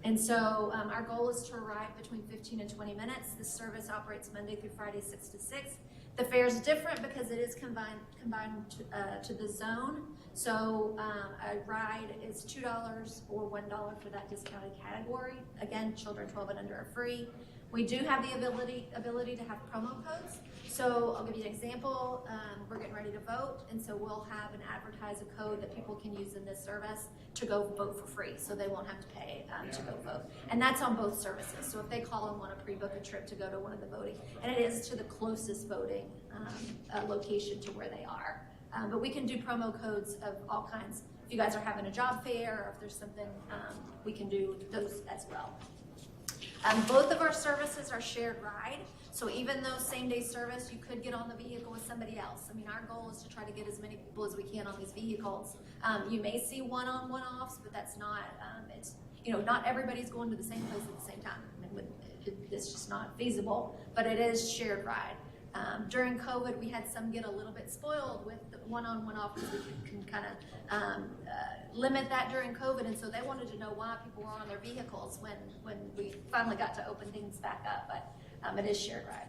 S: And so our goal is to arrive between 15 and 20 minutes. This service operates Monday through Friday, 6 to 6. The fare is different because it is combined to the zone. So a ride is $2 or $1 for that discounted category. Again, children 12 and under are free. We do have the ability to have promo codes. So I'll give you an example. We're getting ready to vote, and so we'll have and advertise a code that people can use in this service to go vote for free, so they won't have to pay to go vote. And that's on both services. So if they call and want to pre-book a trip to go to one of the voting, and it is to the closest voting location to where they are. But we can do promo codes of all kinds. If you guys are having a job fair, or if there's something, we can do those as well. Both of our services are shared ride. So even though same-day service, you could get on the vehicle with somebody else. I mean, our goal is to try to get as many people as we can on these vehicles. You may see one-on, one-offs, but that's not, not everybody's going to the same place at the same time. I mean, it's just not feasible, but it is shared ride. During COVID, we had some get a little bit spoiled with the one-on, one-off, because we can kind of limit that during COVID, and so they wanted to know why people were on their vehicles when we finally got to open things back up, but it is shared ride.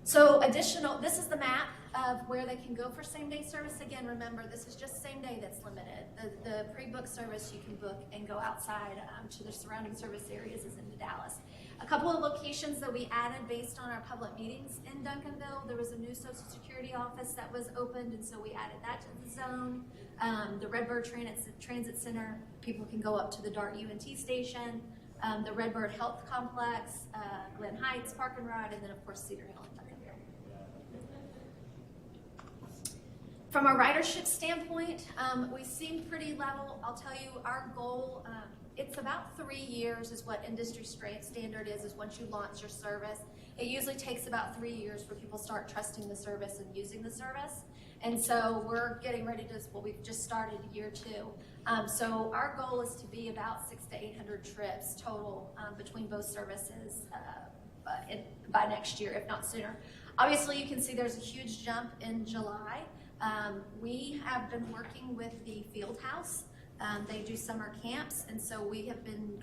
S: So this is the map of where they can go for same-day service. Again, remember, this is just same day that's limited. The pre-book service you can book and go outside to the surrounding service areas is into Dallas. A couple of locations that we added based on our public meetings in Duncanville. There was a new Social Security office that was opened, and so we added that to the zone. The Redbird Transit Center, people can go up to the DART UNT station. The Redbird Health Complex, Glen Heights Park and Ride, and then of course Cedar Hill and Duncanville. From a ridership standpoint, we seem pretty level. I'll tell you, our goal, it's about 3 years is what industry standard is once you launch your service. It usually takes about 3 years for people start trusting the service and using the service. And so we're getting ready to, we've just started year 2. So our goal is to be about 600 to 800 trips total between both services by next year, if not sooner. Obviously, you can see there's a huge jump in July. We have been working with the Field House. They do summer camps, and so we have been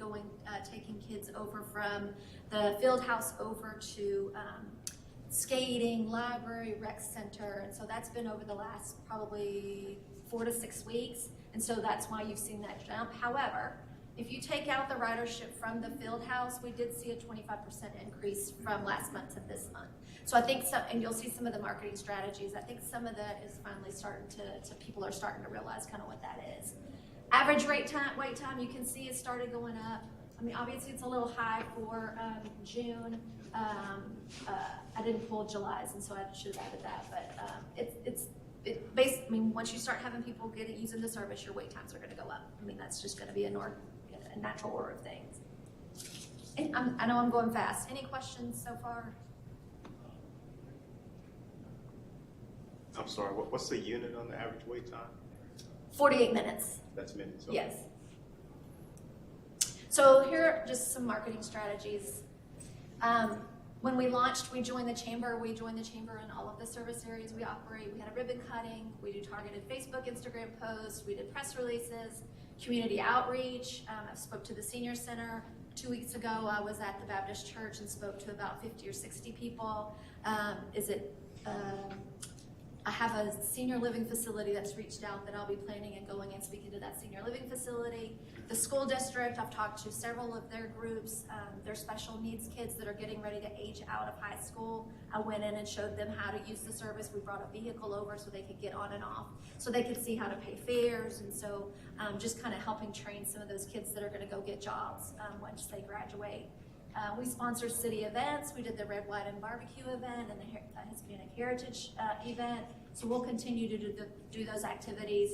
S: taking kids over from the Field House over to skating, library, rec center, and so that's been over the last probably 4 to 6 weeks, and so that's why you've seen that jump. However, If you take out the ridership from the field house, we did see a 25% increase from last month to this month. So I think some, and you'll see some of the marketing strategies, I think some of that is finally starting to people are starting to realize kind of what that is. Average wait time, you can see it started going up. I mean, obviously it's a little high for June. I didn't pull July's, and so I should have added that, but I mean, once you start having people using the service, your wait times are going to go up. I mean, that's just going to be a natural order of things. And I know I'm going fast. Any questions so far?
P: I'm sorry, what's the unit on the average wait time?
S: 48 minutes.
P: That's minutes? Okay.
S: Yes. So here are just some marketing strategies. When we launched, we joined the chamber in all of the service areas we operate. We had a ribbon cutting, we do targeted Facebook, Instagram posts, we did press releases, community outreach. I spoke to the senior center. 2 weeks ago, I was at the Baptist church and spoke to about 50 or 60 people. I have a senior living facility that's reached out that I'll be planning and going and speaking to that senior living facility. The school district, I've talked to several of their groups, their special needs kids that are getting ready to age out of high school. I went in and showed them how to use the service. We brought a vehicle over so they could get on and off, so they could see how to pay fares, and so just kind of helping train some of those kids that are gonna go get jobs once they graduate. We sponsor city events. We did the Red, White, and Barbecue event and the Hispanic Heritage event. So we'll continue to do those activities.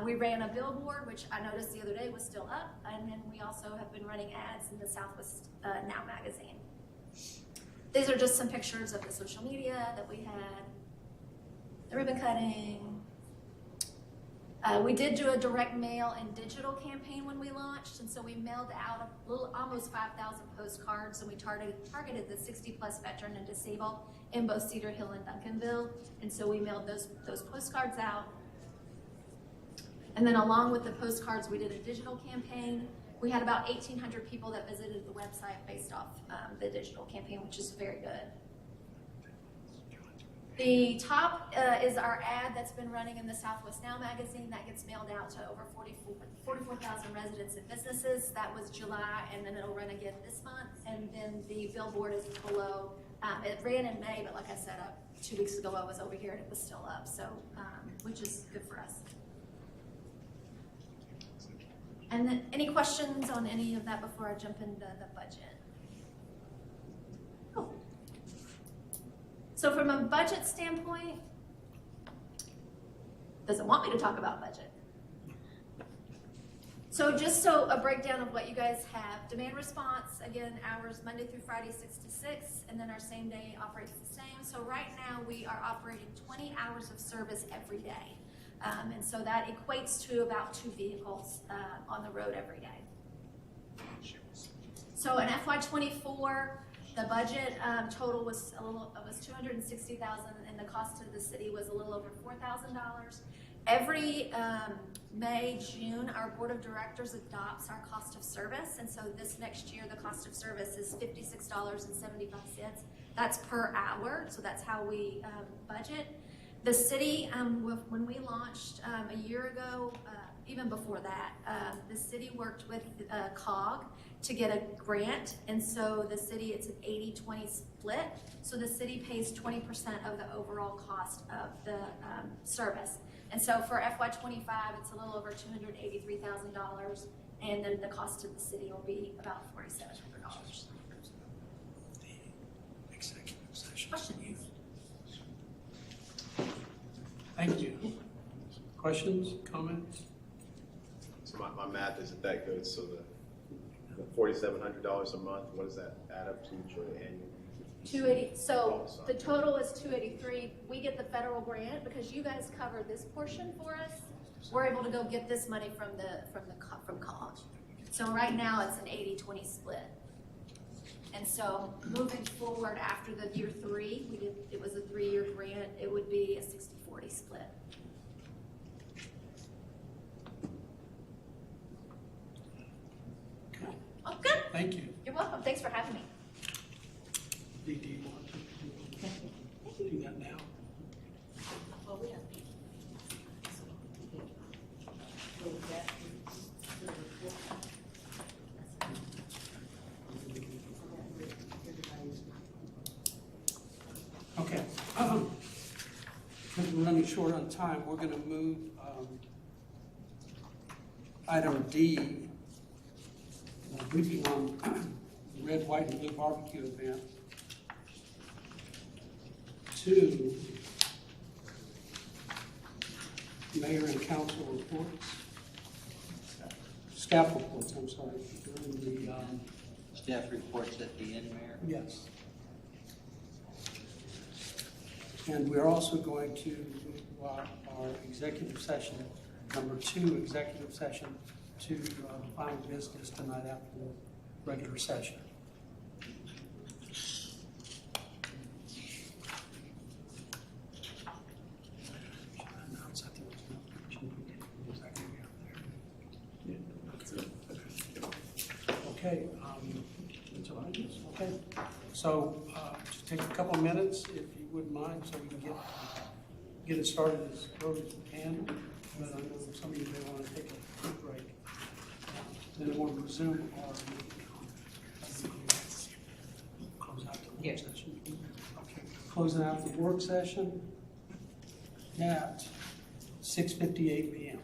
S: We ran a billboard, which I noticed the other day was still up. And then we also have been running ads in the Southwest Now magazine. These are just some pictures of the social media that we had. The ribbon cutting. We did do a direct mail and digital campaign when we launched, and so we mailed out almost 5,000 postcards, and we targeted the 60-plus veteran and disabled in both Cedar Hill and Duncanville, and so we mailed those postcards out. And then along with the postcards, we did a digital campaign. We had about 1,800 people that visited the website based off the digital campaign, which is very good. The top is our ad that's been running in the Southwest Now magazine that gets mailed out to over 44,000 residents and businesses. That was July, and then it'll run again this month. And then the billboard is below. It ran in May, but like I said, 2 weeks ago I was over here and it was still up, so which is good for us. And then any questions on any of that before I jump into the budget? So from a budget standpoint, doesn't want me to talk about budget. So just a breakdown of what you guys have. Demand response, again, hours Monday through Friday, 6 to 6, and then our same day operates the same. So right now we are operating 20 hours of service every day. And so that equates to about 2 vehicles on the road every day. So in FY24, the budget total was $260,000, and the cost to the city was a little over $4,000. Every May, June, our board of directors adopts our cost of service, and so this next year the cost of service is $56.75. That's per hour, so that's how we budget. The city, when we launched a year ago, even before that, the city worked with COG to get a grant, and so the city, it's an 80-20 split, so the city pays 20% of the overall cost of the service. And so for FY25, it's a little over $283,000, and then the cost to the city will be about $4,700.
E: Executive session.
S: Questions?
E: Thank you. Questions, comments?
P: So my math isn't that good, so the $4,700 a month, what does that add up to for the annual?
S: 280. So the total is 283. We get the federal grant because you guys cover this portion for us. We're able to go get this money from COG. So right now it's an 80-20 split. And so moving forward after the year 3, it was a 3-year grant. It would be a 60-40 split. Oh, good.
E: Thank you.
S: You're welcome. Thanks for having me.
E: Do you want to do that now?
R: Well, we have.
E: Because we're running short on time, we're gonna move, item D, briefing on the red, white, and blue barbecue event, to mayor and council reports, staff reports, I'm sorry, during the,
L: Staff reports at the end, Mayor?
E: yes. And we're also going to move our executive session, number 2, executive session, to final business tonight after the regular session. Okay, that's all right. Okay, so just take a couple minutes, if you wouldn't mind, so we can get it started as early as we can. But I know some of you may want to take a quick break. Then we'll resume our close out the work session. Okay, closing out the work session at 6:58 p.m.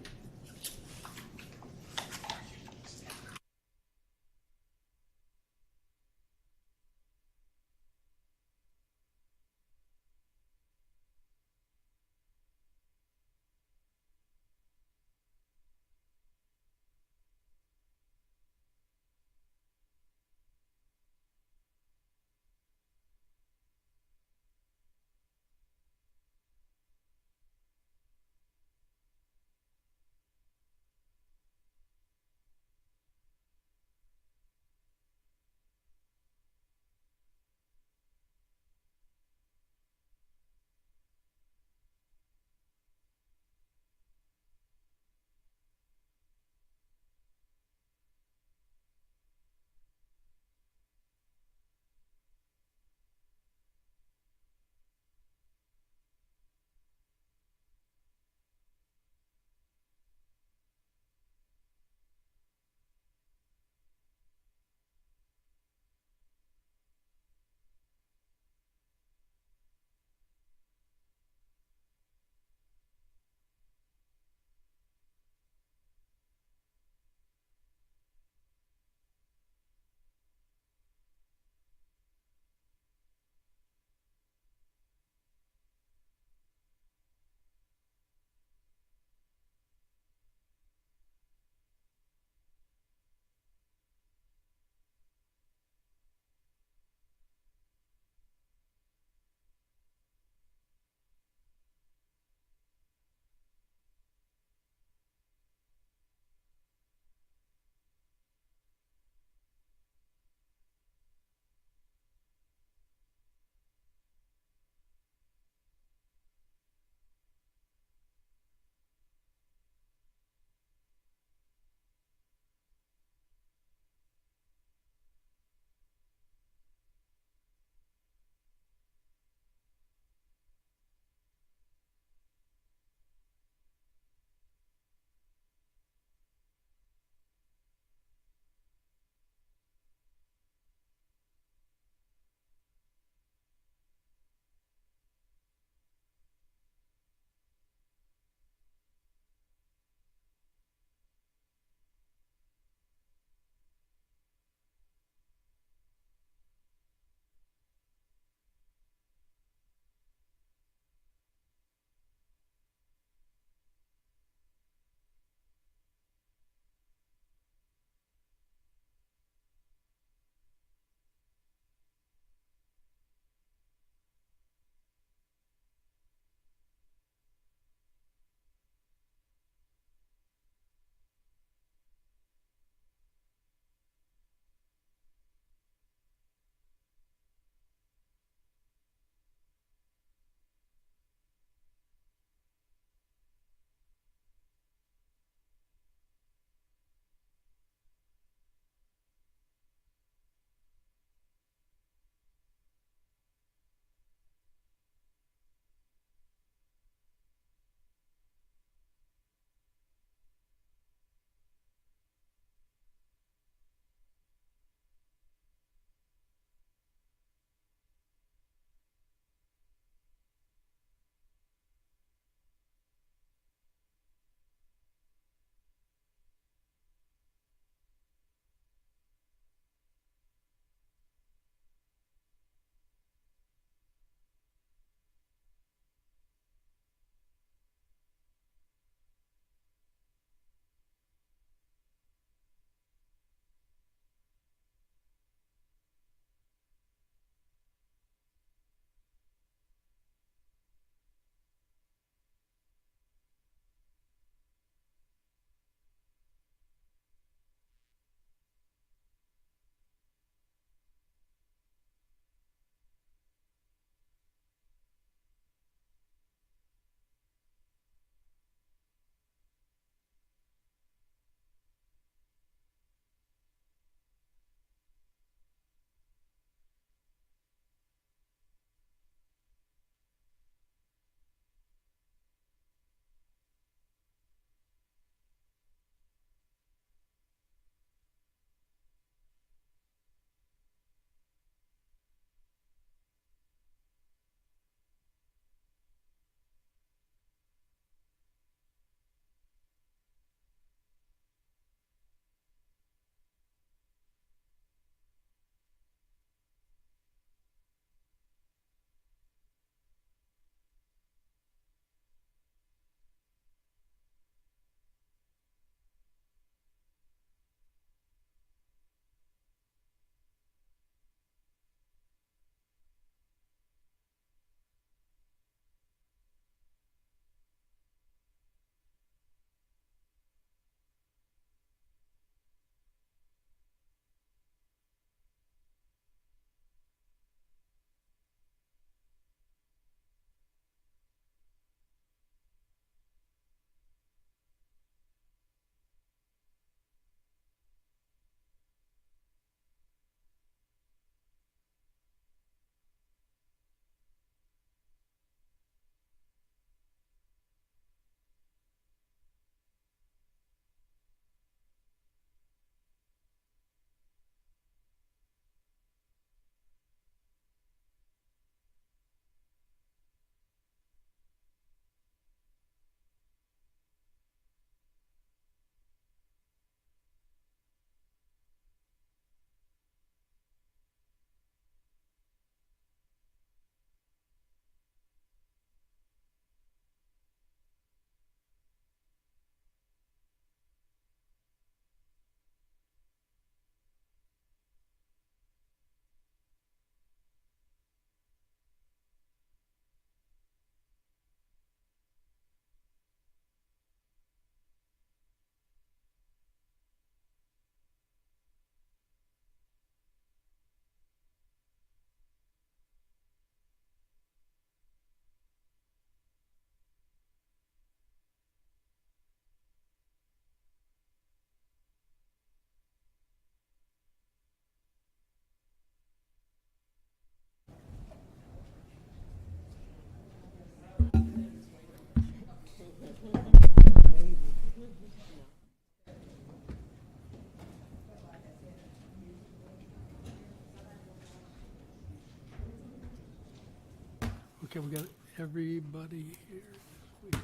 E: Okay, we got everybody here.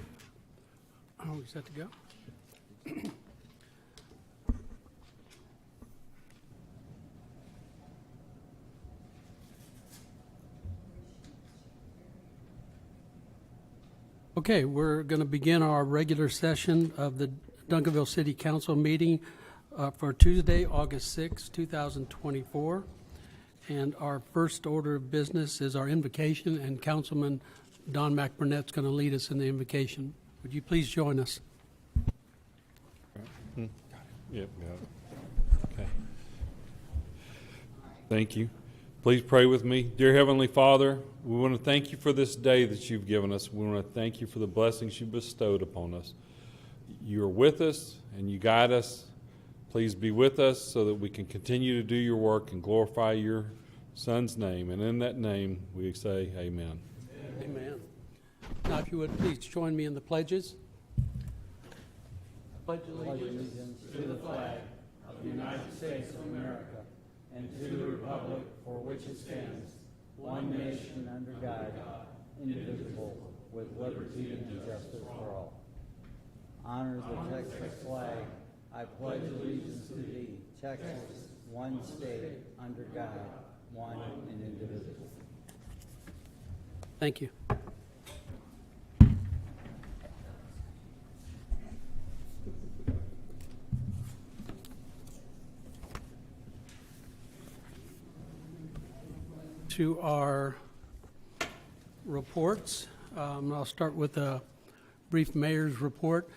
E: Are we set to go? Okay, we're going to begin our regular session of the Duncanville City Council meeting for Tuesday, August 6, 2024. And our first order of business is our invocation, and Councilman Don McBurnett's going to lead us in the invocation. Would you please join us?
H: Yep, got it. Okay. Thank you. Please pray with me. Dear Heavenly Father, we want to thank you for this day that you've given us. We want to thank you for the blessings you bestowed upon us. You are with us and you guide us. Please be with us so that we can continue to do your work and glorify your Son's name. And in that name, we say amen.
E: Amen. Now, if you would please join me in the pledges. Pledge allegiance to the flag of the United States of America and to the republic for which it stands, one nation under God, indivisible, with liberty and justice for all.
L: Honor the Texas flag. I pledge allegiance to thee, Texas, one state, under God, one and indivisible.
E: Thank you. To our reports. I'll start with a brief mayor's report.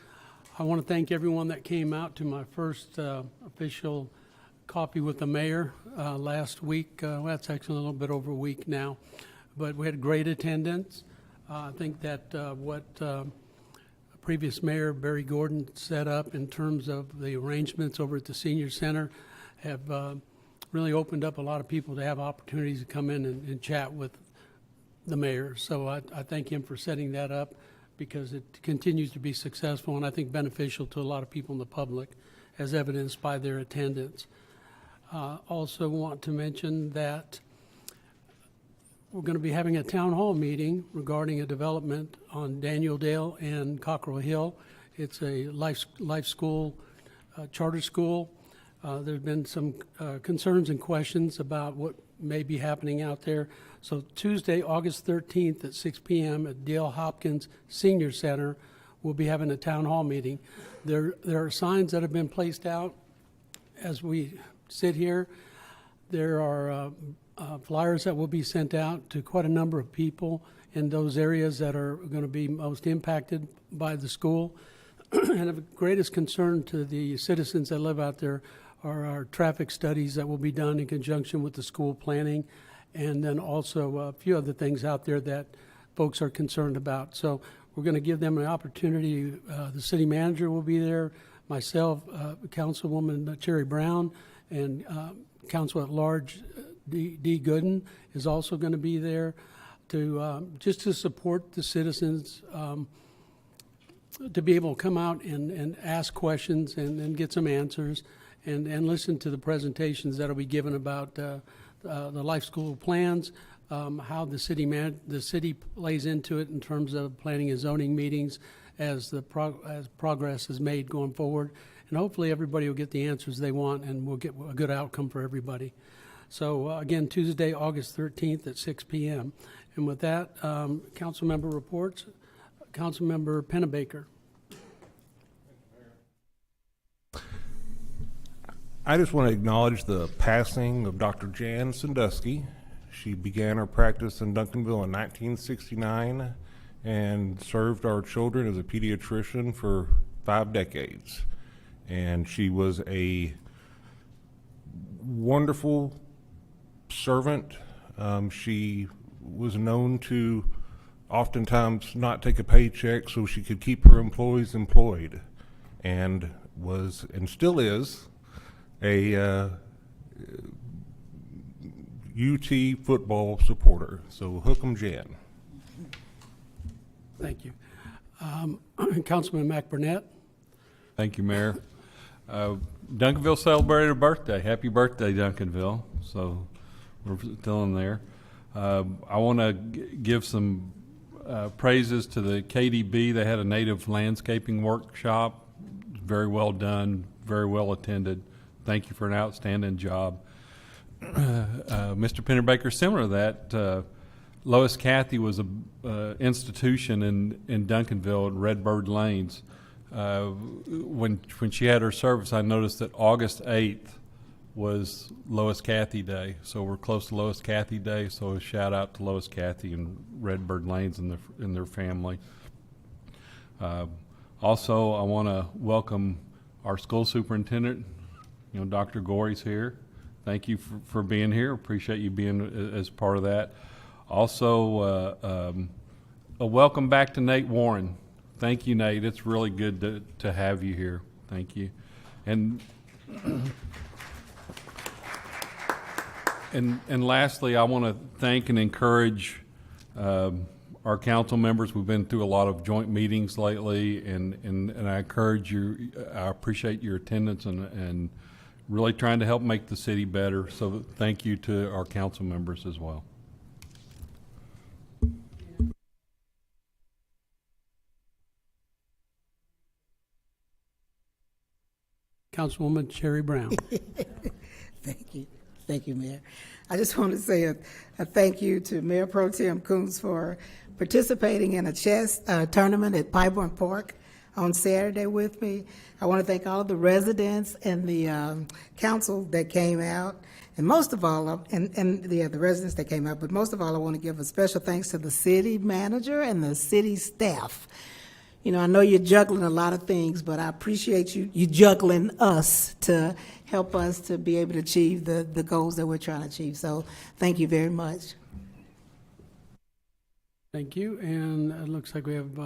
E: I want to thank everyone that came out to my first official coffee with the mayor last week. Well, that's actually a little bit over a week now, but we had great attendance. I think that what previous mayor Barry Gordon set up in terms of the arrangements over at the senior center have really opened up a lot of people to have opportunities to come in and chat with the mayor. So I thank him for setting that up, because it continues to be successful and I think beneficial to a lot of people in the public, as evidenced by their attendance. Also want to mention that we're going to be having a town hall meeting regarding a development on Daniel Dale and Cockrell Hill. It's a life school, charter school. There's been some concerns and questions about what may be happening out there. So Tuesday, August 13th at 6 p.m. at Dale Hopkins Senior Center, we'll be having a town hall meeting. There are signs that have been placed out as we sit here. There are flyers that will be sent out to quite a number of people in those areas that are going to be most impacted by the school. And of greatest concern to the citizens that live out there are our traffic studies that will be done in conjunction with the school planning, and then also a few other things out there that folks are concerned about. So we're going to give them an opportunity. The city manager will be there, myself, Councilwoman Cherry Brown, and Council at Large D. Gooden is also going to be there to just to support the citizens, to be able to come out and ask questions and get some answers, and listen to the presentations that will be given about the life school plans, how the city plays into it in terms of planning and zoning meetings as progress is made going forward. And hopefully everybody will get the answers they want and we'll get a good outcome for everybody. So again, Tuesday, August 13th at 6 p.m. And with that, council member reports. Councilmember Pennebaker.
K: I just want to acknowledge the passing of Dr. Jan Sandusky. She began her practice in Duncanville in 1969 and served our children as a pediatrician for 5 decades. And she was a wonderful servant. She was known to oftentimes not take a paycheck so she could keep her employees employed, and was, and still is, a UT football supporter. So hook 'em, Jan.
E: Thank you. Councilman McBurnett.
H: Thank you, Mayor. Duncanville celebrated a birthday. Happy birthday, Duncanville. So we're still in there. I want to give some praises to the KDB. They had a native landscaping workshop. Very well done, very well attended. Thank you for an outstanding job. Mr. Pennerbaker, similar to that, Lois Cathy was an institution in Duncanville at Redbird Lanes. When she had her service, I noticed that August 8th was Lois Cathy Day. So we're close to Lois Cathy Day, so a shout out to Lois Cathy and Redbird Lanes and their family. Also, I want to welcome our school superintendent. You know, Dr. Gorey's here. Thank you for being here. Appreciate you being as part of that. Also, a welcome back to Nate Warren. Thank you, Nate. It's really good to have you here. Thank you. And lastly, I want to thank and encourage our council members. We've been through a lot of joint meetings lately, and I encourage you. I appreciate your attendance and really trying to help make the city better. So thank you to our council members as well.
E: Councilwoman Sherry Brown.
N: Thank you, Mayor. I just want to say a thank you to Mayor Pro Tem Coons for participating in a chess tournament at Pyburn Park on Saturday with me. I want to thank all of the residents and the council that came out, and most of all, the residents that came out, but most of all, I want to give a special thanks to the city manager and the city staff. You know, I know you're juggling a lot of things, but I appreciate you juggling us to help us to be able to achieve the goals that we're trying to achieve. So thank you very much.
E: Thank you. And it looks like we have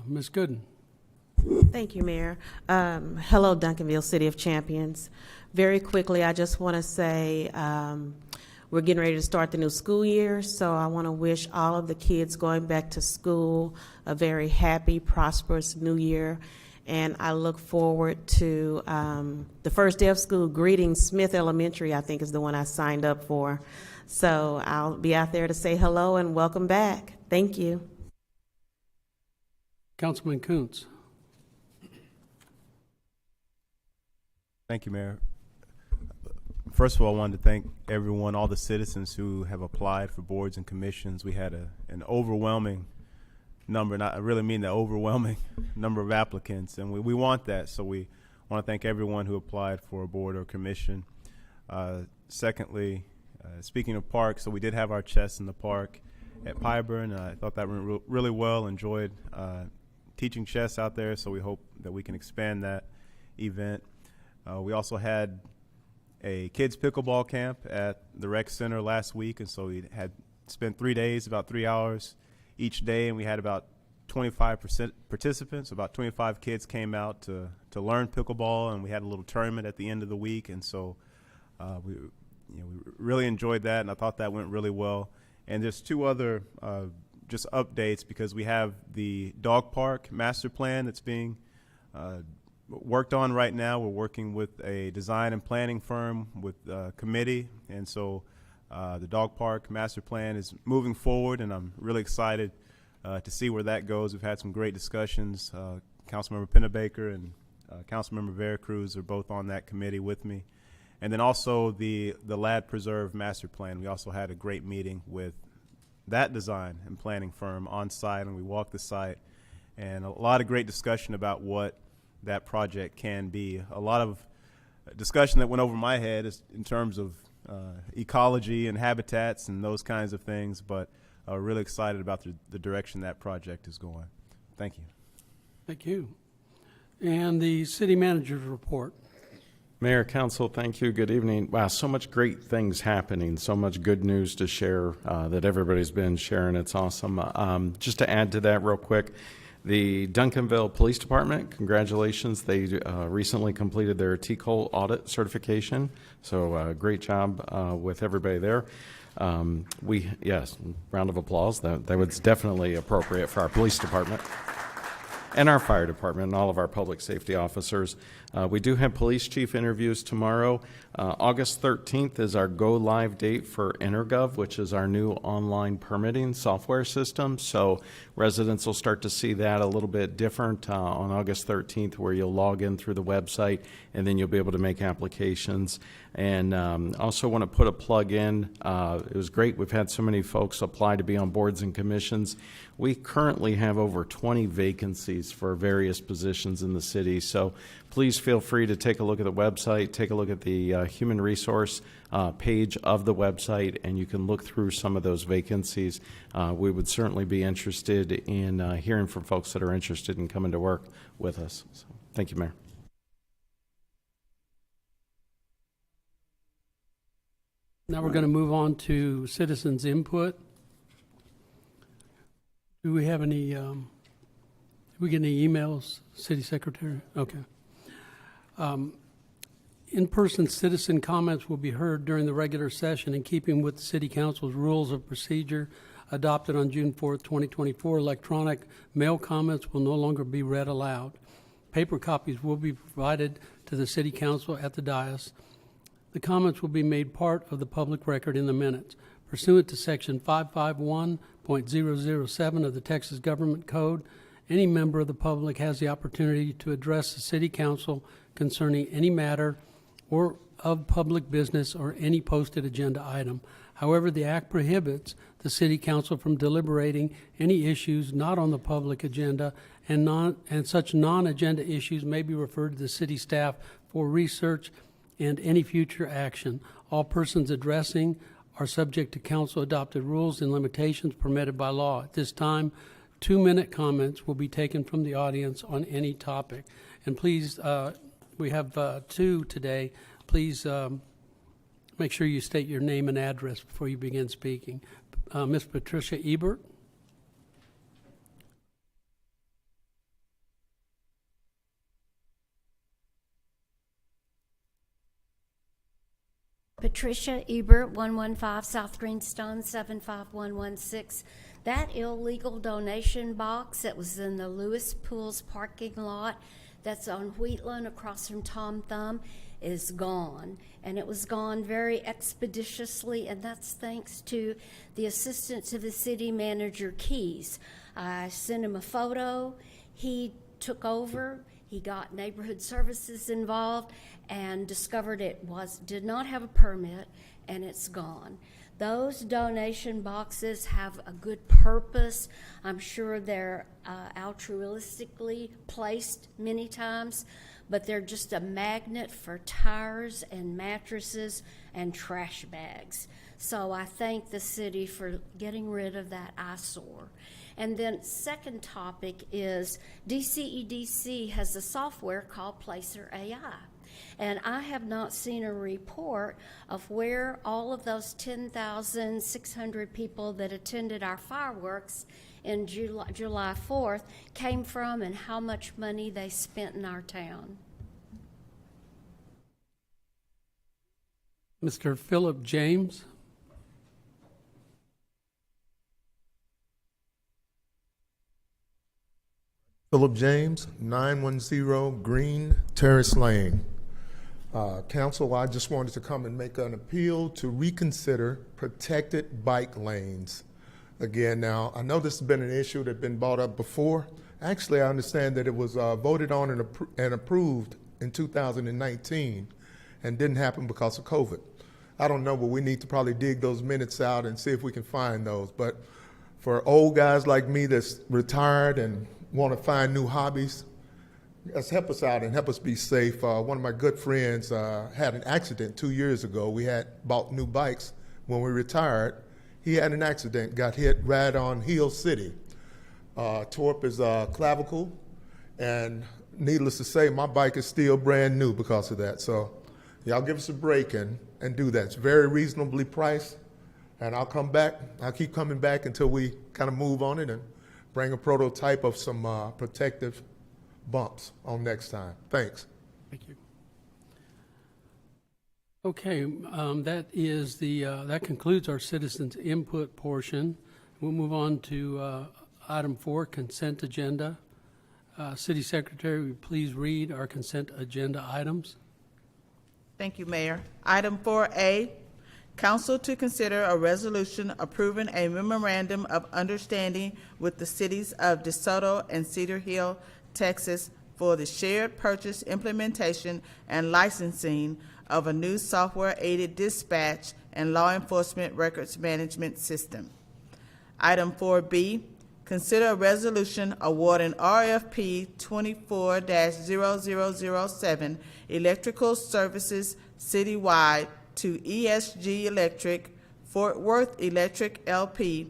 E: Ms. Gooden.
T: Thank you, Mayor. Hello, Duncanville, City of Champions. Very quickly, I just want to say we're getting ready to start the new school year, so I want to wish all of the kids going back to school a very happy, prosperous new year. And I look forward to the first day of school greeting. Smith Elementary, I think, is the one I signed up for. So I'll be out there to say hello and welcome back. Thank you.
E: Councilman Kuntz.
U: Thank you, Mayor. First of all, I wanted to thank everyone, all the citizens who have applied for boards and commissions. We had an overwhelming number, and I really mean the overwhelming number of applicants, and we want that. So we want to thank everyone who applied for a board or commission. Secondly, speaking of parks, so we did have our chess in the park at Pyburn. I thought that went really well. Enjoyed teaching chess out there, so we hope that we can expand that event. We also had a kids pickleball camp at the rec center last week, and so we had spent 3 days, about 3 hours each day, and we had about 25% participants. About 25 kids came out to learn pickleball, and we had a little tournament at the end of the week, and so we really enjoyed that, and I thought that went really well. And there's two other just updates, because we have the dog park master plan that's being worked on right now. We're working with a design and planning firm with a committee, and so the dog park master plan is moving forward, and I'm really excited to see where that goes. We've had some great discussions. Councilmember Pennerbaker and Councilmember Veracruz are both on that committee with me. And then also the Lad Preserve master plan. We also had a great meeting with that design and planning firm on site, and we walked the site, and a lot of great discussion about what that project can be. A lot of discussion that went over my head is in terms of ecology and habitats and those kinds of things, but really excited about the direction that project is going. Thank you.
E: Thank you. And the city manager's report.
V: Mayor, Council, thank you. Good evening. Wow, so much great things happening, so much good news to share that everybody's been sharing. It's awesome. Just to add to that real quick, the Duncanville Police Department, congratulations. They recently completed their TCOL audit certification. So great job with everybody there. Yes, round of applause. That was definitely appropriate for our police department and our fire department and all of our public safety officers. We do have police chief interviews tomorrow. August 13th is our go live date for Intergov, which is our new online permitting software system. So residents will start to see that a little bit different on August 13th, where you'll log in through the website and then you'll be able to make applications. And also want to put a plug in. It was great. We've had so many folks apply to be on boards and commissions. We currently have over 20 vacancies for various positions in the city. So please feel free to take a look at the website, take a look at the human resource page of the website, and you can look through some of those vacancies. We would certainly be interested in hearing from folks that are interested in coming to work with us. So, thank you, Mayor.
E: Now we're going to move on to citizens' input. Do we have any, did we get any emails, City Secretary? Okay. In-person citizen comments will be heard during the regular session in keeping with the City Council's rules of procedure adopted on June 4th, 2024. Electronic mail comments will no longer be read aloud. Paper copies will be provided to the City Council at the dais. The comments will be made part of the public record in the minutes. Pursuant to Section 551.007 of the Texas Government Code, any member of the public has the opportunity to address the City Council concerning any matter or of public business or any posted agenda item. However, the Act prohibits the City Council from deliberating any issues not on the public agenda, and such non-agenda issues may be referred to the city staff for research and any future action. All persons addressing are subject to council-adopted rules and limitations permitted by law. At this time, 2-minute comments will be taken from the audience on any topic. And please, we have 2 today. Please make sure you state your name and address before you begin speaking. Ms. Patricia Ebert.
A: Patricia Ebert, 115 South Greenstone, 75116. That illegal donation box that was in the Lewis Pools parking lot that's on Wheatland across from Tom Thumb is gone. And it was gone very expeditiously, and that's thanks to the assistant to the city manager, Keys. I sent him a photo. He took over. He got neighborhood services involved and discovered it did not have a permit, and it's gone. Those donation boxes have a good purpose. I'm sure they're altruistically placed many times, but they're just a magnet for tires and mattresses and trash bags. So I thank the city for getting rid of that eyesore. And then second topic is DCEDC has a software called Placer AI. And I have not seen a report of where all of those 10,600 people that attended our fireworks in July 4th came from and how much money they spent in our town.
E: Mr. Philip James.
B: Philip James, 910 Green Terrace Lane. Council, I just wanted to come and make an appeal to reconsider protected bike lanes. Again, now, I know this has been an issue that's been brought up before. Actually, I understand that it was voted on and approved in 2019 and didn't happen because of COVID. I don't know, but we need to probably dig those minutes out and see if we can find those. But for old guys like me that's retired and want to find new hobbies, let's help us out and help us be safe. One of my good friends had an accident 2 years ago. We had bought new bikes when we retired. He had an accident, got hit right on Hill City. Tore up his clavicle, and needless to say, my bike is still brand new because of that. So y'all give us a break and do that. It's very reasonably priced, and I'll come back. I'll keep coming back until we kind of move on it and bring a prototype of some protective bumps on next time. Thanks.
E: Thank you. Okay, that concludes our citizens' input portion. We'll move on to item 4, consent agenda. City Secretary, will you please read our consent agenda items?
F: Thank you, Mayor. Item 4A, council to consider a resolution approving a memorandum of understanding with the cities of DeSoto and Cedar Hill, Texas, for the shared purchase, implementation, and licensing of a new software-aided dispatch and law enforcement records management system. Item 4B, consider a resolution awarding RFP 24-0007 electrical services citywide to ESG Electric, Fort Worth Electric LP,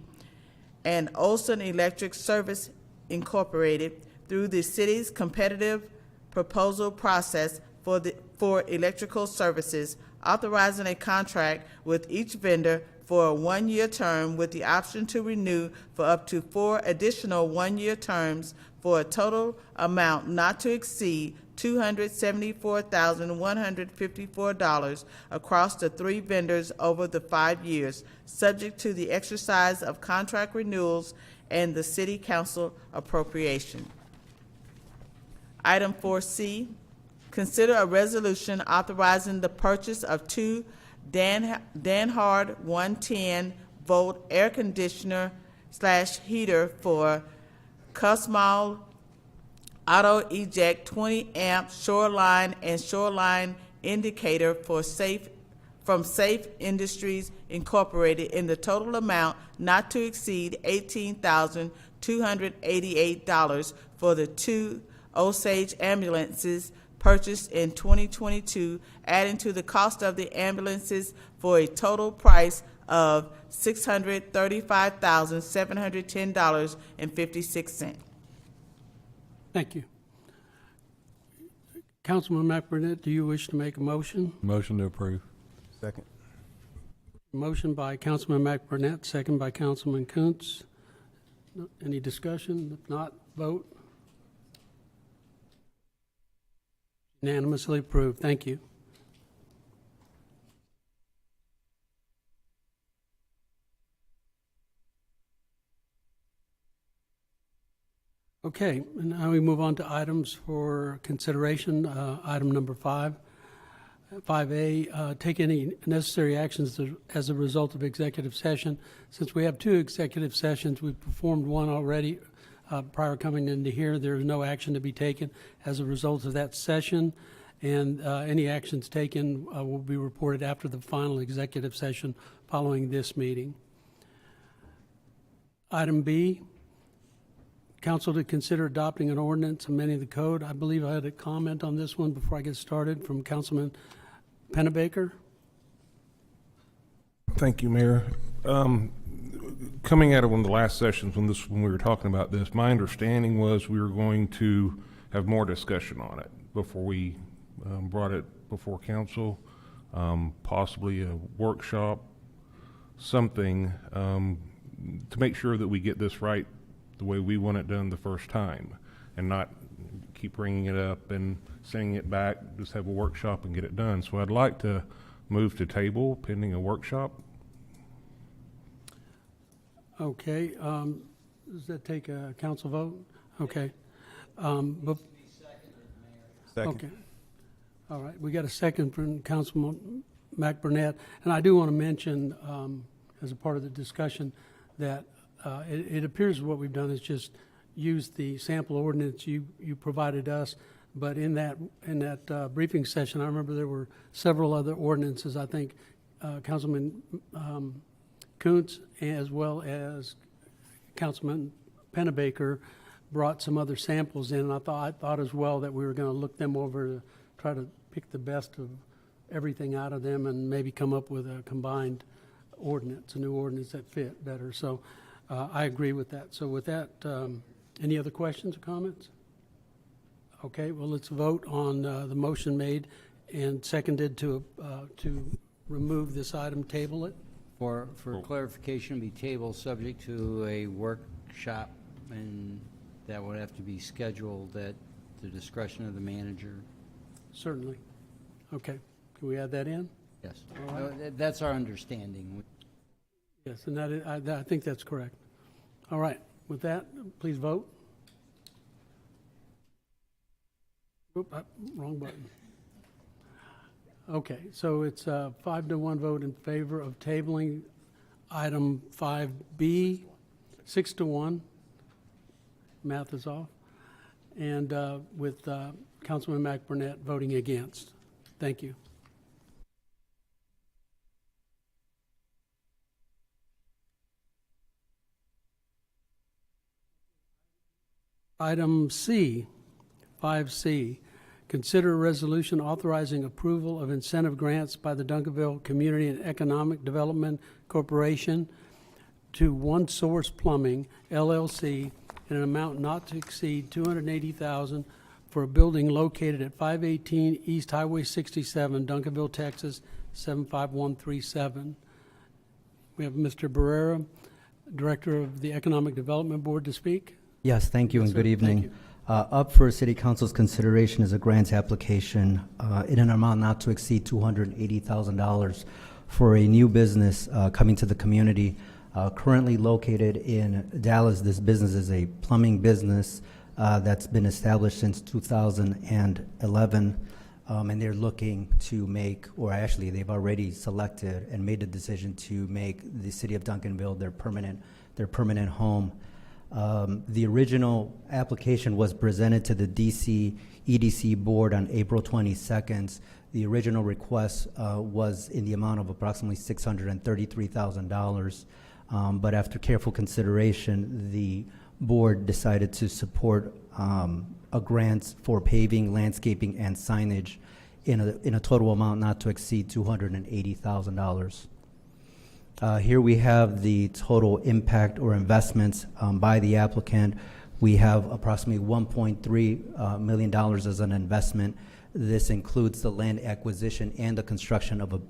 F: and Olson Electric Service Incorporated through the city's competitive proposal process for electrical services, authorizing a contract with each vendor for a one-year term with the option to renew for up to 4 additional one-year terms for a total amount not to exceed $274,154 across the 3 vendors over the 5 years, subject to the exercise of contract renewals and the City Council appropriation. Item 4C, consider a resolution authorizing the purchase of 2 Danhard 110-volt air conditioner / heater for Cosmol Auto Eject 20-amp shoreline and shoreline indicator for from Safe Industries Incorporated in the total amount not to exceed $18,288 for the 2 Osage ambulances purchased in 2022, adding to the cost of the ambulances for a total price of $635,710.56.
E: Thank you. Councilman McBurnett, do you wish to make a motion?
U: Motion to approve. Second.
E: Motion by Councilman McBurnett, second by Councilman Kuntz. Any discussion? If not, vote. Unanimously approved. Thank you. Okay, and now we move on to items for consideration. Item number 5. 5A, take any necessary actions as a result of executive session. Since we have 2 executive sessions, we've performed one already prior coming into here. There is no action to be taken as a result of that session, and any actions taken will be reported after the final executive session following this meeting. Item B, council to consider adopting an ordinance amending the code. I believe I had a comment on this one before I get started from Councilman Pennebaker.
K: Thank you, Mayor. Coming out of one of the last sessions when we were talking about this, my understanding was we were going to have more discussion on it before we brought it before council, possibly a workshop, something to make sure that we get this right the way we want it done the first time, and not keep bringing it up and sending it back. Just have a workshop and get it done. So I'd like to move to table pending a workshop.
E: Okay, does that take a council vote? Okay.
U: Second.
E: Okay. All right, we got a second from Councilman McBurnett, and I do want to mention, as a part of the discussion, that it appears what we've done is just use the sample ordinance you provided us, but in that briefing session, I remember there were several other ordinances. I think Councilman Kuntz as well as Councilman Pennebaker brought some other samples in, and I thought as well that we were going to look them over to try to pick the best of everything out of them and maybe come up with a combined ordinance, a new ordinance that fit better. So I agree with that. So with that, any other questions or comments? Okay, well, let's vote on the motion made and seconded to remove this item, table it.
L: For clarification, be tabled subject to a workshop, and that would have to be scheduled at the discretion of the manager.
E: Certainly. Okay, can we add that in?
L: Yes.
E: All right.
L: That's our understanding.
E: Yes, and I think that's correct. All right, with that, please vote. Oop, wrong button. Okay, so it's a 5-1 vote in favor of tabling item 5B, 6-1. Math is off. And with Councilman McBurnett voting against. Thank you. Item C, 5C, consider a resolution authorizing approval of incentive grants by the Duncanville Community and Economic Development Corporation to One Source Plumbing, LLC, in an amount not to exceed $280,000 for a building located at 518 East Highway 67, Duncanville, Texas, 75137. We have Mr. Barrera, Director of the Economic Development Board, to speak.
C: Yes, thank you,
E: Yes,
C: and
E: sir.
C: good evening.
E: Thank you.
C: Up for City Council's consideration is a grant application in an amount not to exceed $280,000 for a new business coming to the community. Currently located in Dallas, this business is a plumbing business that's been established since 2011, and they're looking to make, or actually they've already selected and made the decision to make the city of Duncanville their permanent home. The original application was presented to the DC EDC board on April 22nd. The original request was in the amount of approximately $633,000. But after careful consideration, the board decided to support a grant for paving, landscaping, and signage in a total amount not to exceed $280,000. Here we have the total impact or investments by the applicant. We have approximately $1.3 million as an investment. This includes the land acquisition and the construction of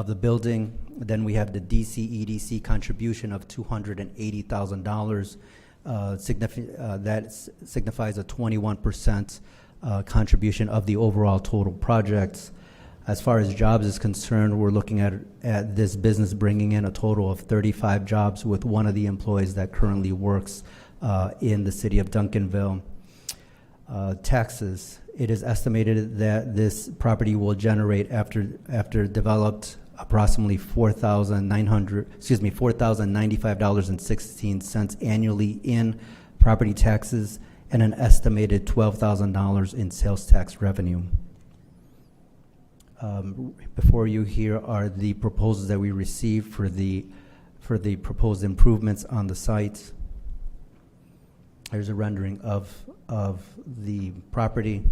C: the building. Then we have the DC EDC contribution of $280,000. That signifies a 21% contribution of the overall total project. As far as jobs is concerned, we're looking at this business bringing in a total of 35 jobs with one of the employees that currently works in the city of Duncanville. Taxes. It is estimated that this property will generate, after developed, approximately $4,095.16 annually in property taxes and an estimated $12,000 in sales tax revenue. Before you here are the proposals that we received for the proposed improvements on the site. Here's a rendering of the property,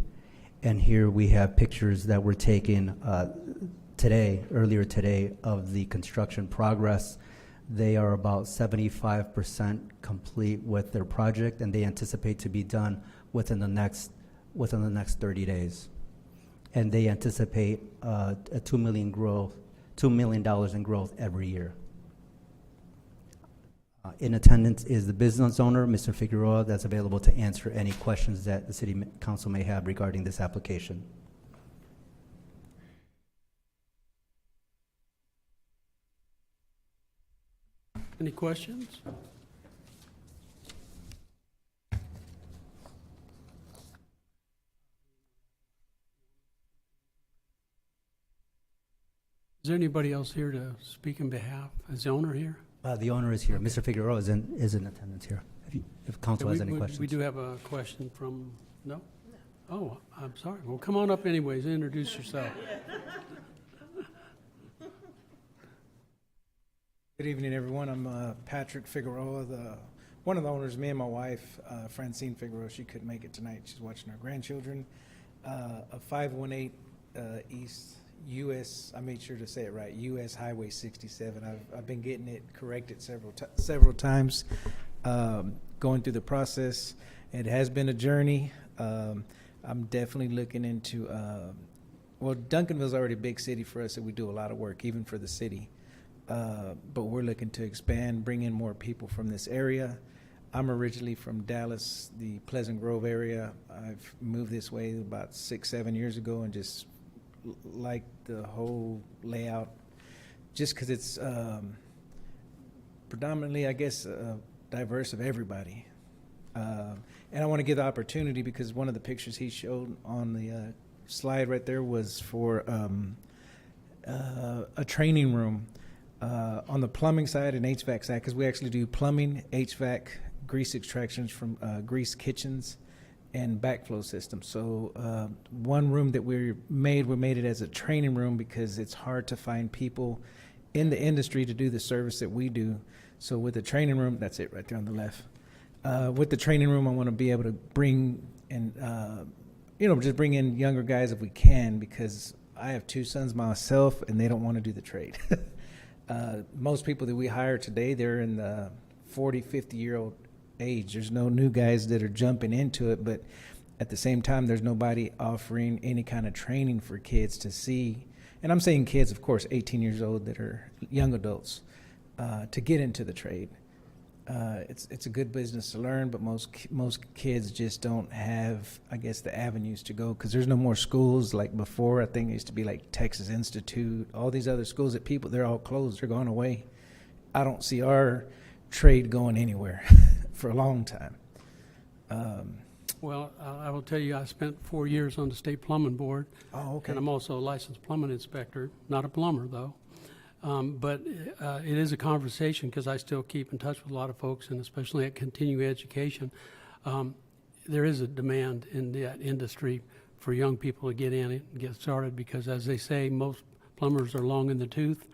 C: and here we have pictures that were taken earlier today, of the construction progress. They are about 75% complete with their project, and they anticipate to be done within the next 30 days. And they anticipate a $2 million in growth every year. In attendance is the business owner, Mr. Figueroa, that's available to answer any questions that the City Council may have regarding this application.
E: Any questions? Is there anybody else here to speak in behalf? Is the owner here?
C: The owner is here. Okay. Mr. Figueroa is in attendance here. If council has any questions.
E: We do have a question from, no? Oh, I'm sorry. Well, come on up anyways, introduce yourself.
D: Good evening, everyone. I'm Patrick Figueroa, one of the owners. Me and my wife, Francine Figueroa, she couldn't make it tonight. She's watching her grandchildren. Of 518 East US, I made sure to say it right, US Highway 67. I've been getting it corrected several times, going through the process. It has been a journey. I'm definitely looking into, well, Duncanville's already a big city for us, and we do a lot of work, even for the city. But we're looking to expand, bring in more people from this area. I'm originally from Dallas, the Pleasant Grove area. I've moved this way about 6-7 years ago, and just like the whole layout, just because it's predominantly, I guess, diverse of everybody. And I want to give the opportunity because one of the pictures he showed on the slide right there was for a training room on the plumbing side and HVAC side, because we actually do plumbing, HVAC, grease extractions from grease kitchens and backflow systems. So one room that we made it as a training room because it's hard to find people in the industry to do the service that we do. So with the training room, that's it right there on the left. With the training room, I want to be able to bring and just bring in younger guys if we can, because I have 2 sons myself and they don't want to do the trade. Most people that we hire today, they're in the 40, 50-year-old age. There's no new guys that are jumping into it, but at the same time, there's nobody offering any kind of training for kids to see. And I'm saying kids, of course, 18 years old that are young adults, to get into the trade. It's a good business to learn, but most kids just don't have, I guess, the avenues to go because there's no more schools like before. I think it used to be like Texas Institute, all these other schools that they're all closed, they're going away. I don't see our trade going anywhere for a long time.
E: Well, I will tell you, I spent 4 years on the state plumbing board.
D: Oh, okay.
E: And I'm also a licensed plumbing inspector, not a plumber though. But it is a conversation because I still keep in touch with a lot of folks, and especially at continuing education. There is a demand in that industry for young people to get in and get started because, as they say, most plumbers are long in the tooth,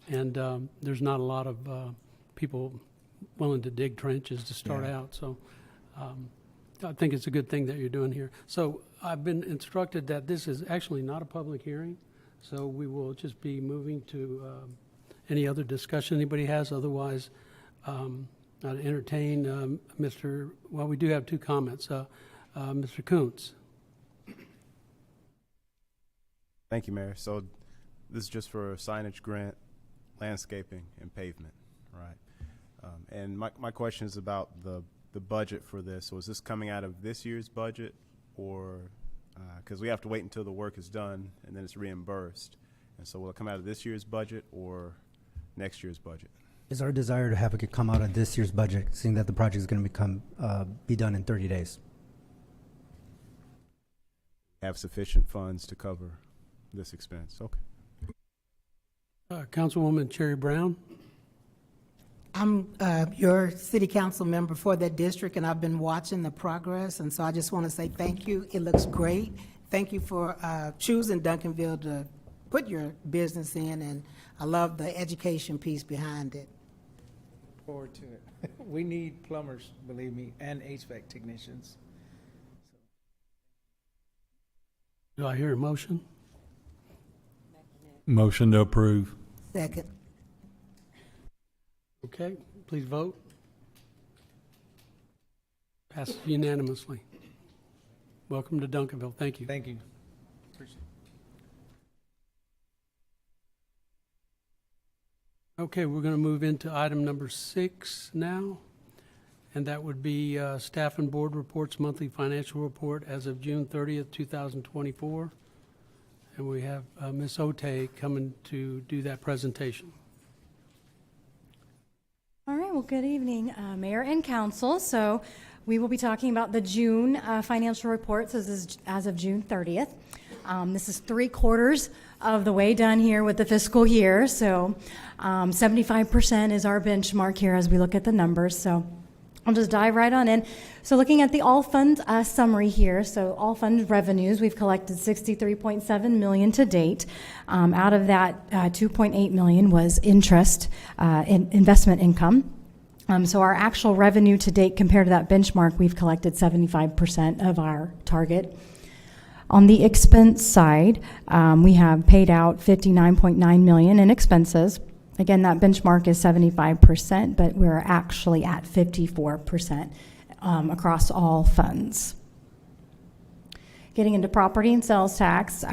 E: and there's not a lot of people willing to dig trenches to start out. So I think it's a good thing that you're doing here. So I've been instructed that this is actually not a public hearing. So we will just be moving to any other discussion anybody has. Otherwise, I'd entertain we do have 2 comments. Mr. Kuntz.
U: Thank you, Mayor. So this is just for signage grant, landscaping, and pavement, right? And my question is about the budget for this. So is this coming out of this year's budget, or because we have to wait until the work is done and then it's reimbursed? And so will it come out of this year's budget or next year's budget?
C: It's our desire to have it come out of this year's budget, seeing that the project is going to be done in 30 days.
U: Have sufficient funds to cover this expense? Okay.
E: Councilwoman Cherry Brown.
N: I'm your city council member for that district, and I've been watching the progress, and so I just want to say thank you. It looks great. Thank you for choosing Duncanville to put your business in, and I love the education piece behind it.
D: Forward to it. We need plumbers, believe me, and HVAC technicians.
E: Do I hear a motion?
H: Motion to approve.
N: Second.
E: Okay, please vote. Passes unanimously. Welcome to Duncanville. Thank you.
D: Thank you. Appreciate it.
E: Okay, we're going to move into item number 6 now, and that would be Staff and Board Reports Monthly Financial Report as of June 30th, 2024. And we have Ms. Ote coming to do that presentation.
G: All right, well, good evening, Mayor and Council. So we will be talking about the June financial reports as of June 30th. This is 3/4 of the way done here with the fiscal year. So 75% is our benchmark here as we look at the numbers. So I'll just dive right on in. So looking at the all funds summary here, so all fund revenues, we've collected $63.7 million to date. Out of that, $2.8 million was interest, investment income. So our actual revenue to date compared to that benchmark, we've collected 75% of our target. On the expense side, we have paid out $59.9 million in expenses. Again, that benchmark is 75%, but we're actually at 54% across all funds. Getting into property and sales tax,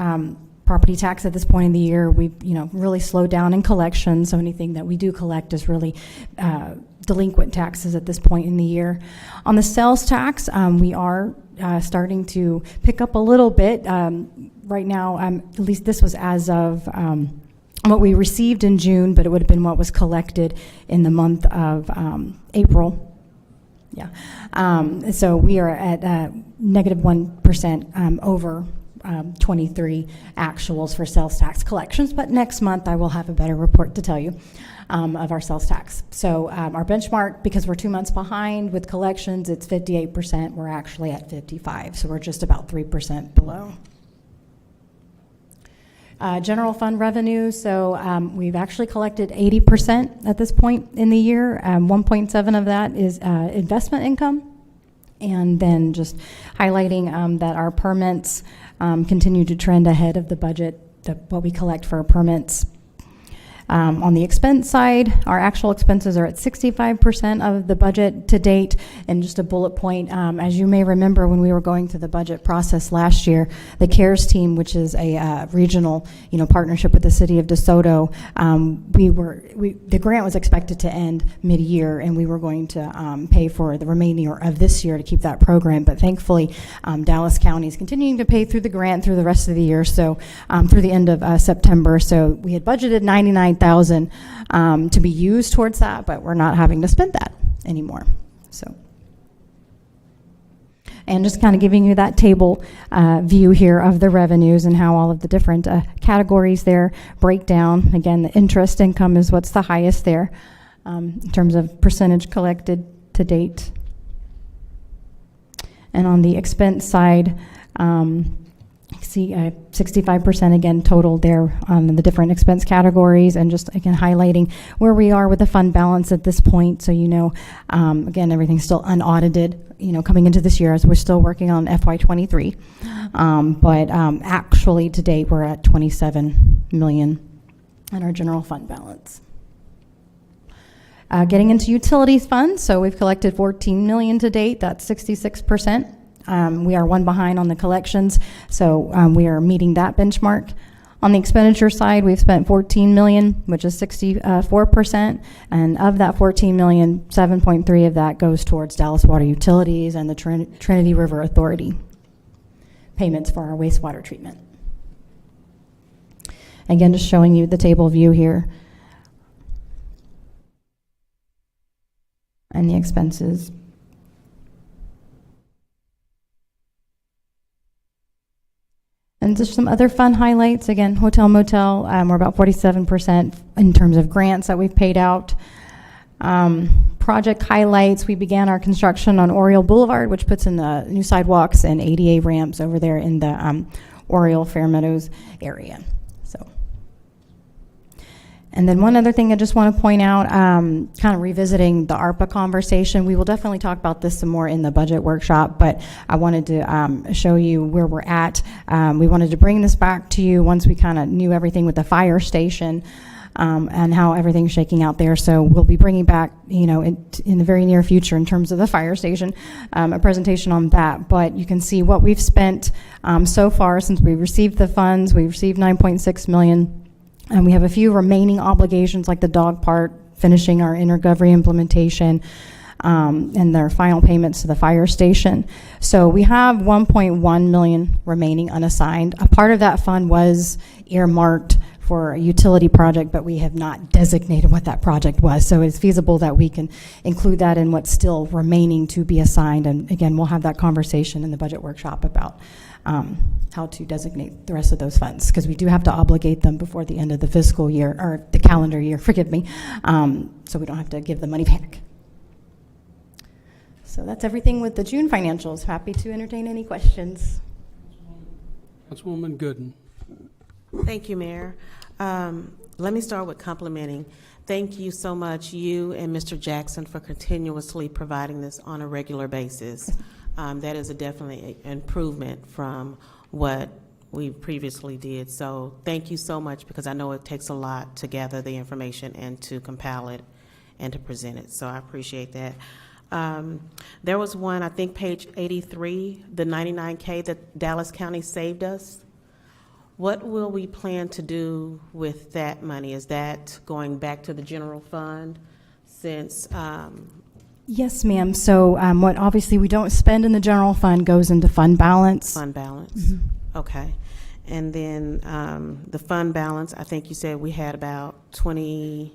G: property tax at this point in the year, we've really slowed down in collections. So anything that we do collect is really delinquent taxes at this point in the year. On the sales tax, we are starting to pick up a little bit. Right now, at least this was as of what we received in June, but it would have been what was collected in the month of April. Yeah. So we are at negative 1% over 23 actuals for sales tax collections, but next month I will have a better report to tell you of our sales tax. So our benchmark, because we're 2 months behind with collections, it's 58%. We're actually at 55, so we're just about 3% below. General fund revenue, so we've actually collected 80% at this point in the year. 1.7 of that is investment income. And then just highlighting that our permits continue to trend ahead of the budget, what we collect for our permits. On the expense side, our actual expenses are at 65% of the budget to date. And just a bullet point, as you may remember when we were going through the budget process last year, the CARES team, which is a regional partnership with the city of DeSoto, the grant was expected to end mid-year, and we were going to pay for the remainder of this year to keep that program. But thankfully, Dallas County is continuing to pay through the grant through the rest of the year, so through the end of September. So we had budgeted $99,000 to be used towards that, but we're not having to spend that anymore. So, and just kind of giving you that table view here of the revenues and how all of the different categories there break down. Again, the interest income is what's the highest there in terms of percentage collected to date. And on the expense side, see 65% again total there on the different expense categories, and just again highlighting where we are with the fund balance at this point. So again, everything's still unaudited coming into this year as we're still working on FY23, but actually to date we're at $27 million in our general fund balance. Getting into utilities funds, so we've collected $14 million to date. That's 66%. We are one behind on the collections, so we are meeting that benchmark. On the expenditure side, we've spent $14 million, which is 64%, and of that $14 million, 7.3 of that goes towards Dallas Water Utilities and the Trinity River Authority payments for our wastewater treatment. Again, just showing you the table view here and the expenses. And just some other fun highlights. Again, hotel motel, we're about 47% in terms of grants that we've paid out. Project highlights, we began our construction on Oriole Boulevard, which puts in the new sidewalks and ADA ramps over there in the Oriole Fair Meadows area. And then one other thing I just want to point out, kind of revisiting the ARPA conversation. We will definitely talk about this some more in the budget workshop, but I wanted to show you where we're at. We wanted to bring this back to you once we kind of knew everything with the fire station and how everything's shaking out there. So we'll be bringing back, in the very near future in terms of the fire station, a presentation on that. But you can see what we've spent so far since we received the funds. We received $9.6 million. And we have a few remaining obligations like the dog part, finishing our intergovernmental implementation, and their final payments to the fire station. So we have $1.1 million remaining unassigned. A part of that fund was earmarked for a utility project, but we have not designated what that project was. So it's feasible that we can include that in what's still remaining to be assigned. And again, we'll have that conversation in the budget workshop about how to designate the rest of those funds, because we do have to obligate them before the end of the fiscal year, or the calendar year, forgive me, so we don't have to give the money back. So that's everything with the June financials. Happy to entertain any questions.
E: Councilwoman Gooden.
T: Thank you, Mayor. Let me start with complimenting. Thank you so much, you and Mr. Jackson, for continuously providing this on a regular basis. That is definitely an improvement from what we previously did. So thank you so much, because I know it takes a lot to gather the information and to compile it and to present it. So I appreciate that. There was one, I think page 83, the $99K that Dallas County saved us. What will we plan to do with that money? Is that going back to the general fund since...
G: Yes, ma'am. So what obviously we don't spend in the general fund goes into fund balance.
T: Fund balance.
G: Mm-hmm.
T: Okay. And then the fund balance, I think you said we had about 20...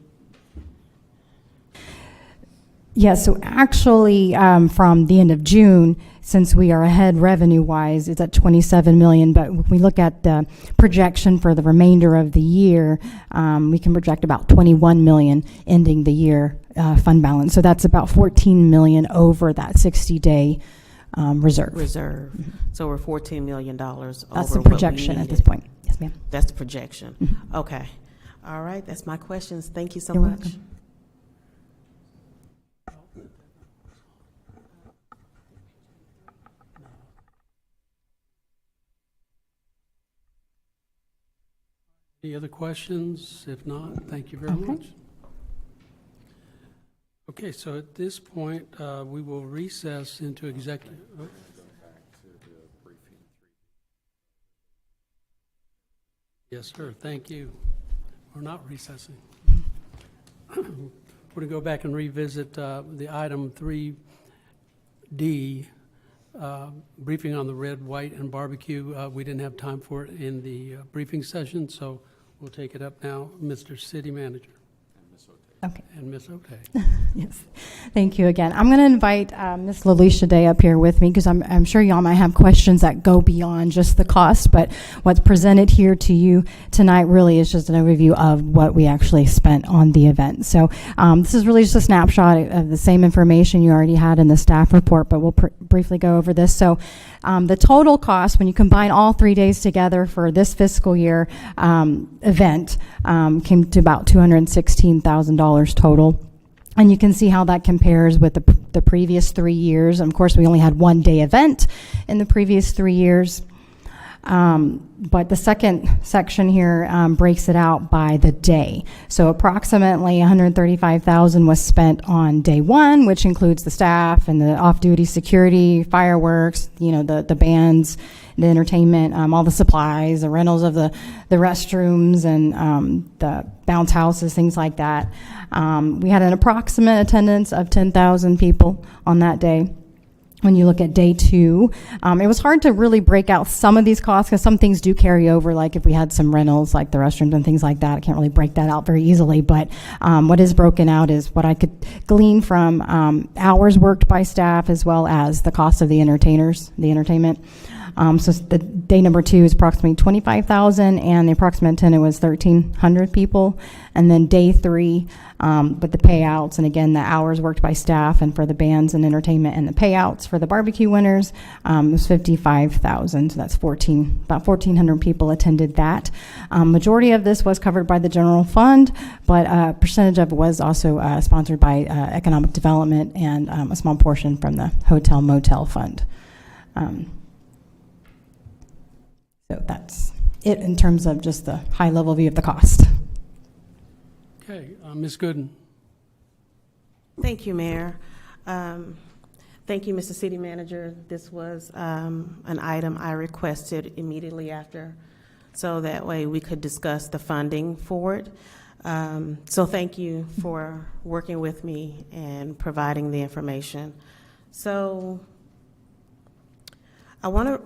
G: Yeah, so actually, from the end of June, since we are ahead revenue-wise, it's at 27 million, but when we look at the projection for the remainder of the year, we can project about 21 million ending the year fund balance. So that's about 14 million over that 60-day reserve.
T: So we're $14 million over
G: That's the
T: what we
G: projection at this
T: needed.
G: point. Yes, ma'am.
T: That's the projection. Okay. All right, that's my questions. Thank you so
G: You're
T: much.
G: welcome.
E: Any other questions? If not, thank you very much. Okay, so at this point, we will recess into executive. Yes, sir. Thank you. We're not recessing. We're going to go back and revisit the item 3D, briefing on the red, white, and barbecue. We didn't have time for it in the briefing session, so we'll take it up now. Mr. City Manager.
G: Okay.
E: And Ms. Otay.
G: Yes, thank you again. I'm going to invite Ms. Lalisha Day up here with me because I'm sure y'all might have questions that go beyond just the cost, but what's presented here to you tonight really is just an overview of what we actually spent on the event. So this is really just a snapshot of the same information you already had in the staff report, but we'll briefly go over this. So the total cost, when you combine all 3 days together for this fiscal year event, came to about $216,000 total. And you can see how that compares with the previous 3 years. And of course, we only had 1 day event in the previous 3 years. But the second section here breaks it out by the day. So approximately $135,000 was spent on day 1, which includes the staff and the off-duty security, fireworks, the bands, the entertainment, all the supplies, the rentals of the restrooms and the bounce houses, things like that. We had an approximate attendance of 10,000 people on that day. When you look at day 2, it was hard to really break out some of these costs because some things do carry over, like if we had some rentals, like the restrooms and things like that. I can't really break that out very easily, but what is broken out is what I could glean from hours worked by staff as well as the cost of the entertainment. So the day number 2 is approximately 25,000, and the approximate attendance was 1,300 people. And then day 3, with the payouts, and again, the hours worked by staff, and for the bands and entertainment and the payouts for the barbecue winners, was 55,000. So that's about 1,400 people attended that. Majority of this was covered by the general fund, but a percentage of it was also sponsored by economic development and a small portion from the hotel motel fund. So that's it in terms of just the high-level view of the cost.
E: Okay, Ms. Gooden.
T: Thank you, Mayor. Thank you, Mr. City Manager. This was an item I requested immediately after, so that way we could discuss the funding for it. So thank you for working with me and providing the information. So I want to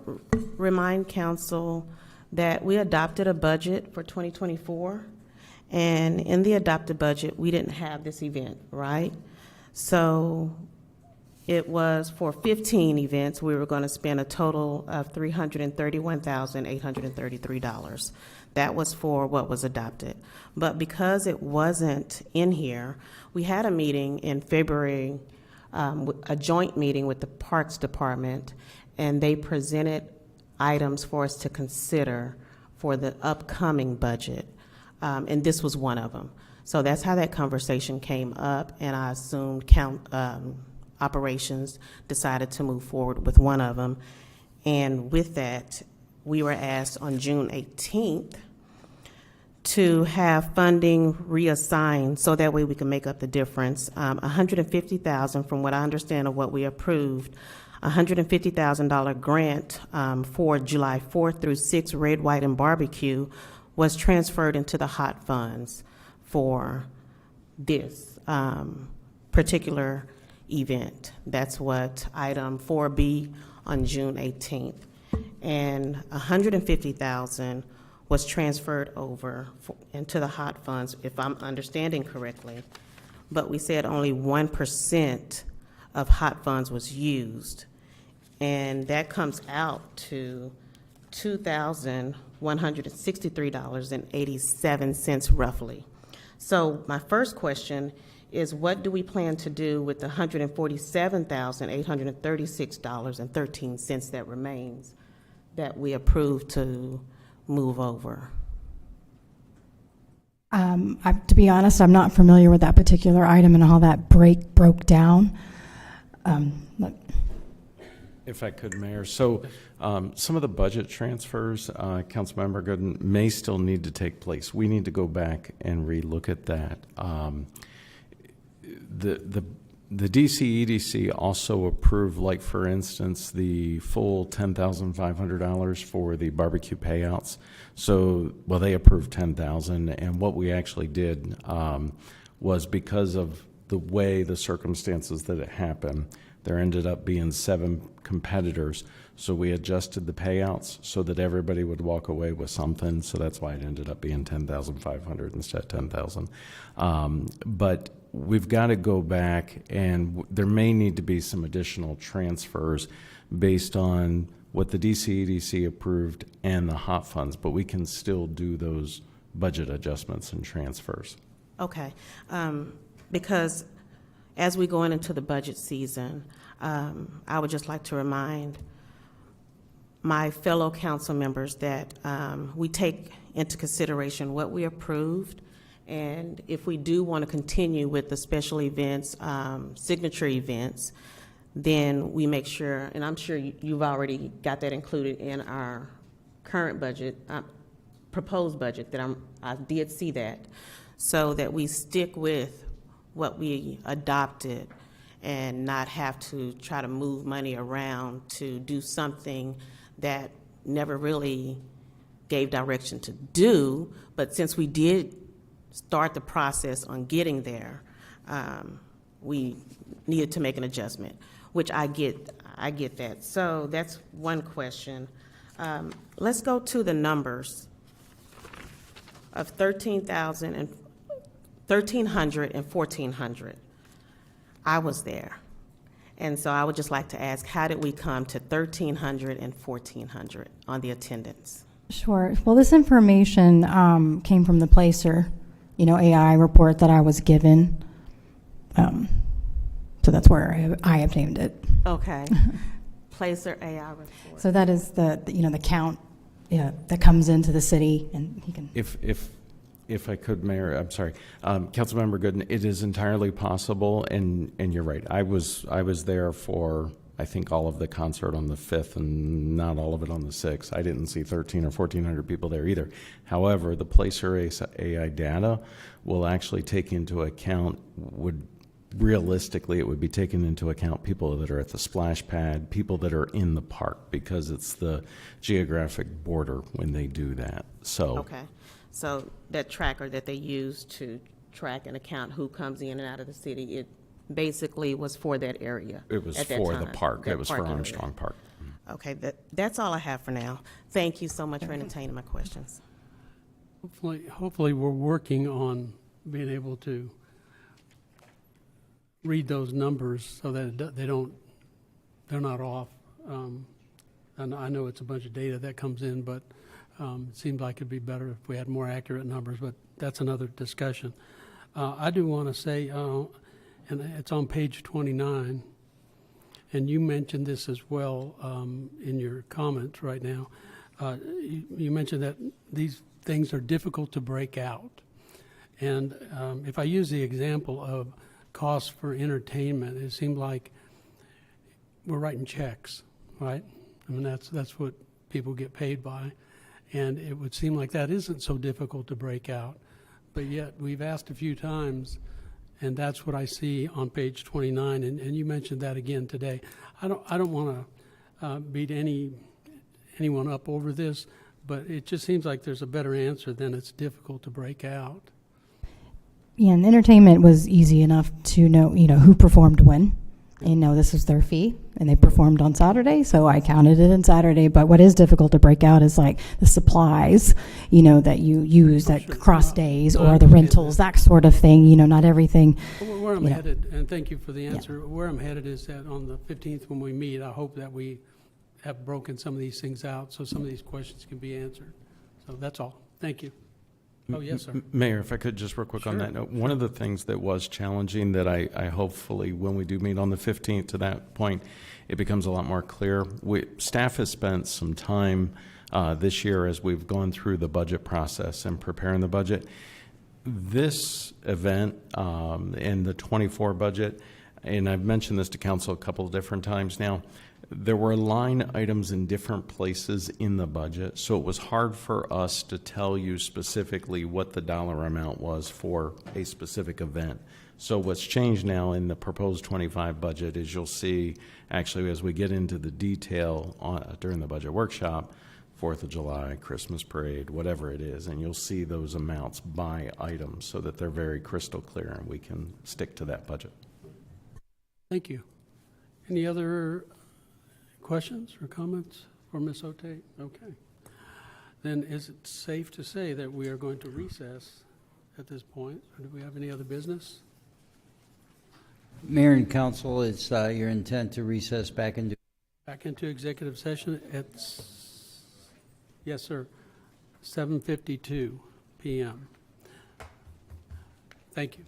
T: remind council that we adopted a budget for 2024, and in the adopted budget, we didn't have this event, right? So it was for 15 events, we were going to spend a total of $331,833. That was for what was adopted. But because it wasn't in here, we had a meeting in February, a joint meeting with the Parks Department, and they presented items for us to consider for the upcoming budget, and this was one of them. So that's how that conversation came up, and I assumed operations decided to move forward with one of them. And with that, we were asked on June 18th to have funding reassigned so that way we can make up the difference. $150,000 from what I understand of what we approved, $150,000 grant for July 4th through 6th Red, White, and Barbecue was transferred into the hot funds for this particular event. That's what item 4B on June 18th. And $150,000 was transferred over into the hot funds, if I'm understanding correctly, but we said only 1% of hot funds was used. And that comes out to $2,163.87 roughly. So my first question is, what do we plan to do with the $147,836.13 that remains that we approved to move over?
G: To be honest, I'm not familiar with that particular item and how that broke down.
V: If I could, Mayor. So some of the budget transfers, Councilmember Gooden, may still need to take place. We need to go back and relook at that. The DC EDC also approved, like for instance, the full $10,500 for the barbecue payouts. So, well, they approved $10,000, and what we actually did was, because of the way the circumstances that it happened, there ended up being 7 competitors. So we adjusted the payouts so that everybody would walk away with something. So that's why it ended up being $10,500 instead of $10,000. But we've got to go back, and there may need to be some additional transfers based on what the DCEDC approved and the hot funds, but we can still do those budget adjustments and transfers.
T: Okay, because as we go into the budget season, I would just like to remind my fellow council members that we take into consideration what we approved, and if we do want to continue with the special events, signature events, then we make sure, and I'm sure you've already got that included in our current budget, proposed budget, that I did see that, so that we stick with what we adopted and not have to try to move money around to do something that never really gave direction to do. But since we did start the process on getting there, we needed to make an adjustment, which I get that. So that's one question. Let's go to the numbers of 13,000 and 1,300 and 1,400. I was there. And so I would just like to ask, how did we come to 1,300 and 1,400 on the attendance?
G: Sure. Well, this information came from the Placer, AI report that I was given. So that's where I obtained it.
T: Okay. Placer AI report.
G: So that is the count that comes into the city, and he can.
V: If I could, Mayor, I'm sorry, Councilmember Gooden, it is entirely possible, and you're right. I was there for, I think, all of the concert on the 5th and not all of it on the 6th. I didn't see 1,300 or 1,400 people there either. However, the Placer AI data will actually take into account, realistically, it would be taken into account people that are at the splash pad, people that are in the park, because it's the geographic border when they do that. So.
T: Okay. So that tracker that they use to track and account who comes in and out of the city, it basically was for that area.
V: It was for the park. It was for Armstrong Park.
T: Okay, that's all I have for now. Thank you so much for entertaining my questions.
E: Hopefully we're working on being able to read those numbers so that they're not off. And I know it's a bunch of data that comes in, but it seems like it'd be better if we had more accurate numbers, but that's another discussion. I do want to say, and it's on page 29, and you mentioned this as well in your comments right now. You mentioned that these things are difficult to break out. And if I use the example of costs for entertainment, it seemed like we're writing checks, right? I mean, that's what people get paid by. And it would seem like that isn't so difficult to break out. But yet we've asked a few times, and that's what I see on page 29, and you mentioned that again today. I don't want to beat anyone up over this, but it just seems like there's a better answer than it's difficult to break out.
G: Yeah, and entertainment was easy enough to know, who performed when. You know, this is their fee, and they performed on Saturday, so I counted it in Saturday. But what is difficult to break out is like the supplies, you know, that you use, that cross days, or the rentals, that sort of thing. You know, not everything.
E: Where I'm
G: you know.
E: headed, and thank you for the answer, where I'm headed is that on the 15th when we meet, I hope that we have broken some of these things out so some of these questions can be answered. So that's all. Thank you. Oh, yes, sir.
V: Mayor, if I could just real quick on that note, one of the things that was challenging that I hopefully, when we do meet on the 15th, to that point, it becomes a lot more clear. Staff has spent some time this year as we've gone through the budget process and preparing the budget. This event and the 24 budget, and I've mentioned this to council a couple of different times now, there were line items in different places in the budget, so it was hard for us to tell you specifically what the dollar amount was for a specific event. So what's changed now in the proposed 25 budget is you'll see, actually, as we get into the detail during the budget workshop, 4th of July, Christmas parade, whatever it is, and you'll see those amounts by item so that they're very crystal clear and we can stick to that budget.
E: Thank you. Any other questions or comments for Ms. Otate? Okay. Then is it safe to say that we are going to recess at this point? Or do we have any other business?
L: Mayor and council, it's your intent to recess back into
E: Executive session at, yes, sir, 7:52 p.m. Thank you.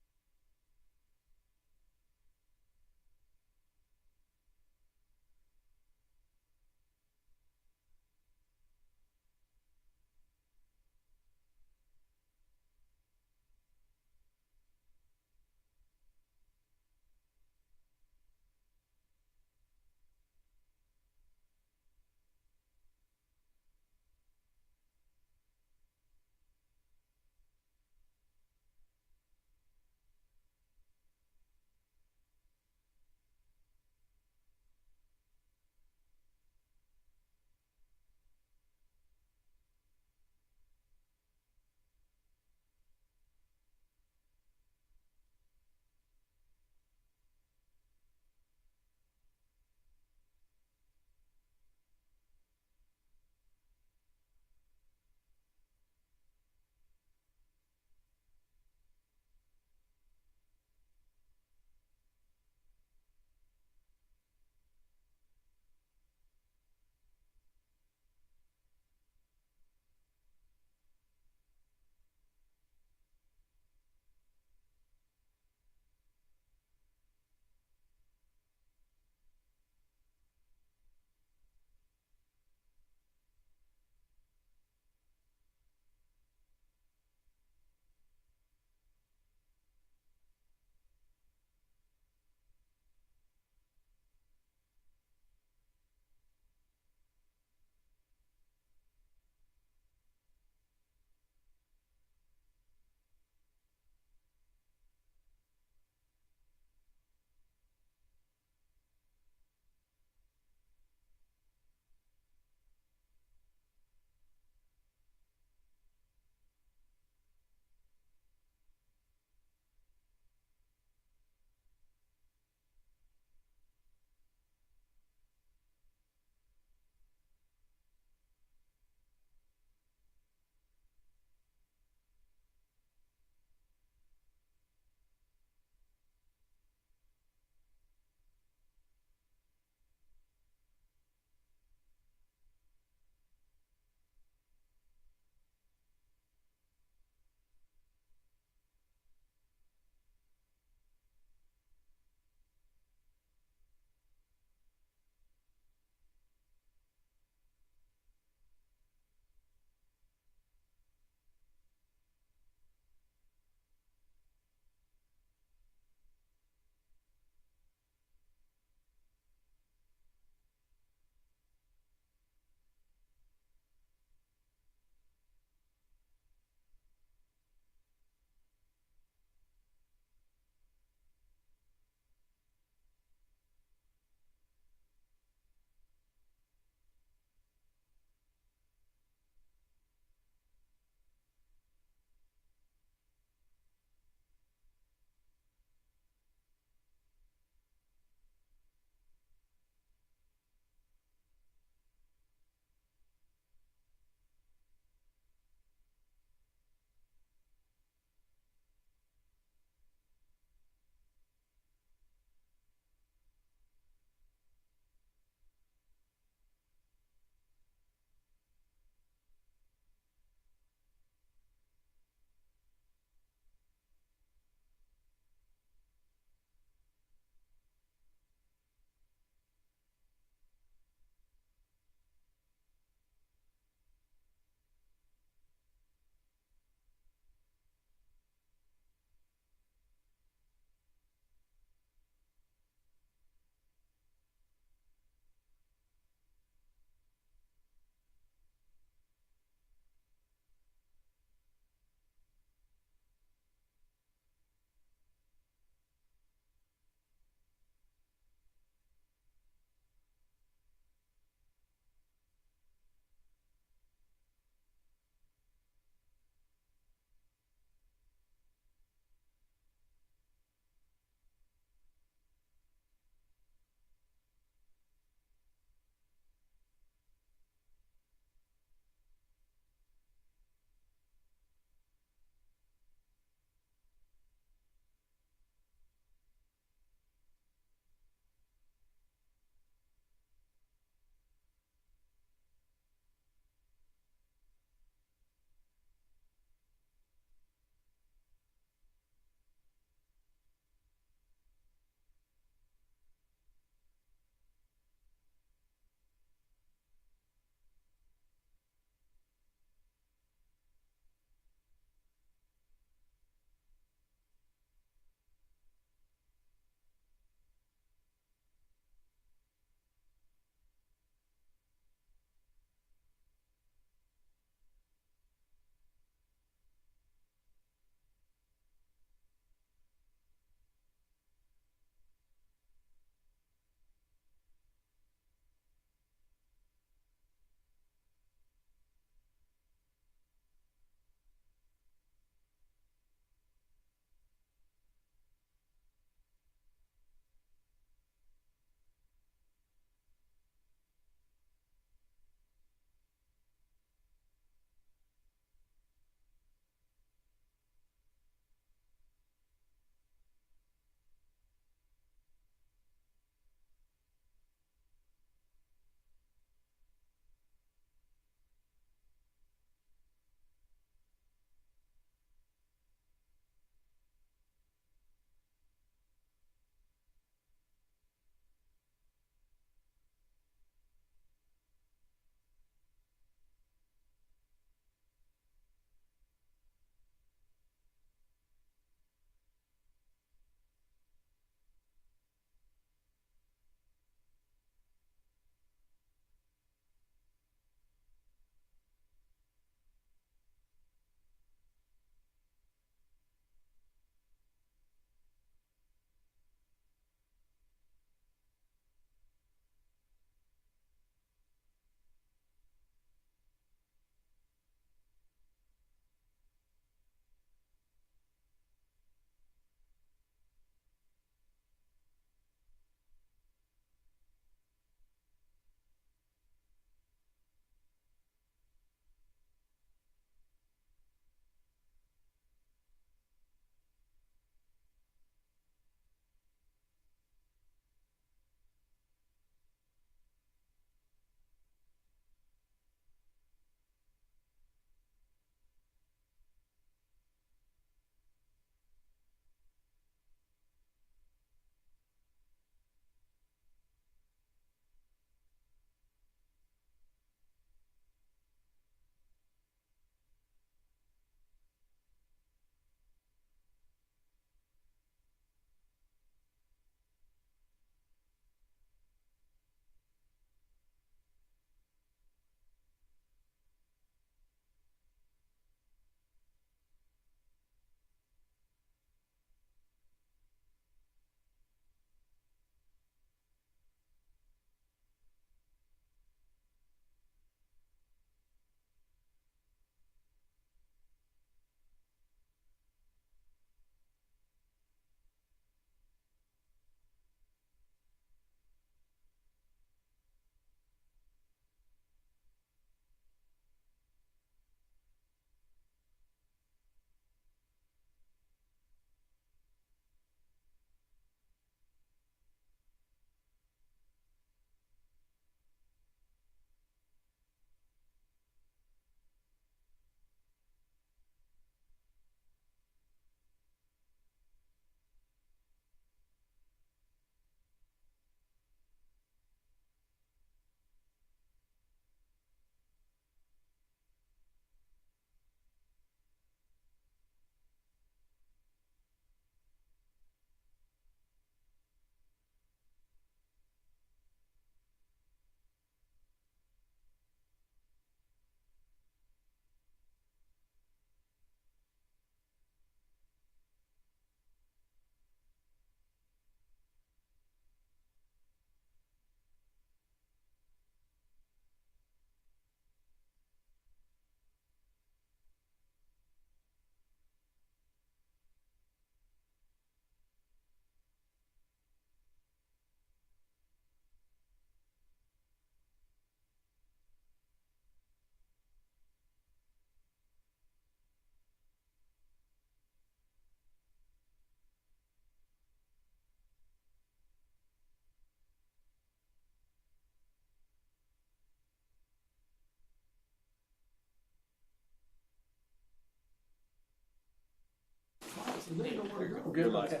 E: We're good, okay.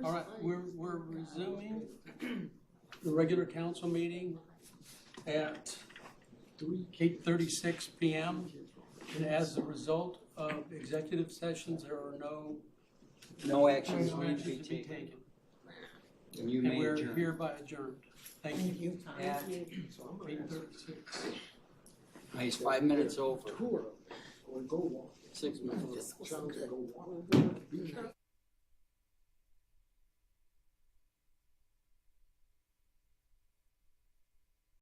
E: All right, we're resuming the regular council meeting at 8:36 PM. And as a result of executive sessions, there are
L: No action
E: no
L: needs
E: actions
L: to be taken. And you
E: And
L: may
E: we're
L: adjourn.
E: hereby adjourned. Thank you.
L: At,
E: 8:36.
L: he's 5 minutes over. 6 minutes.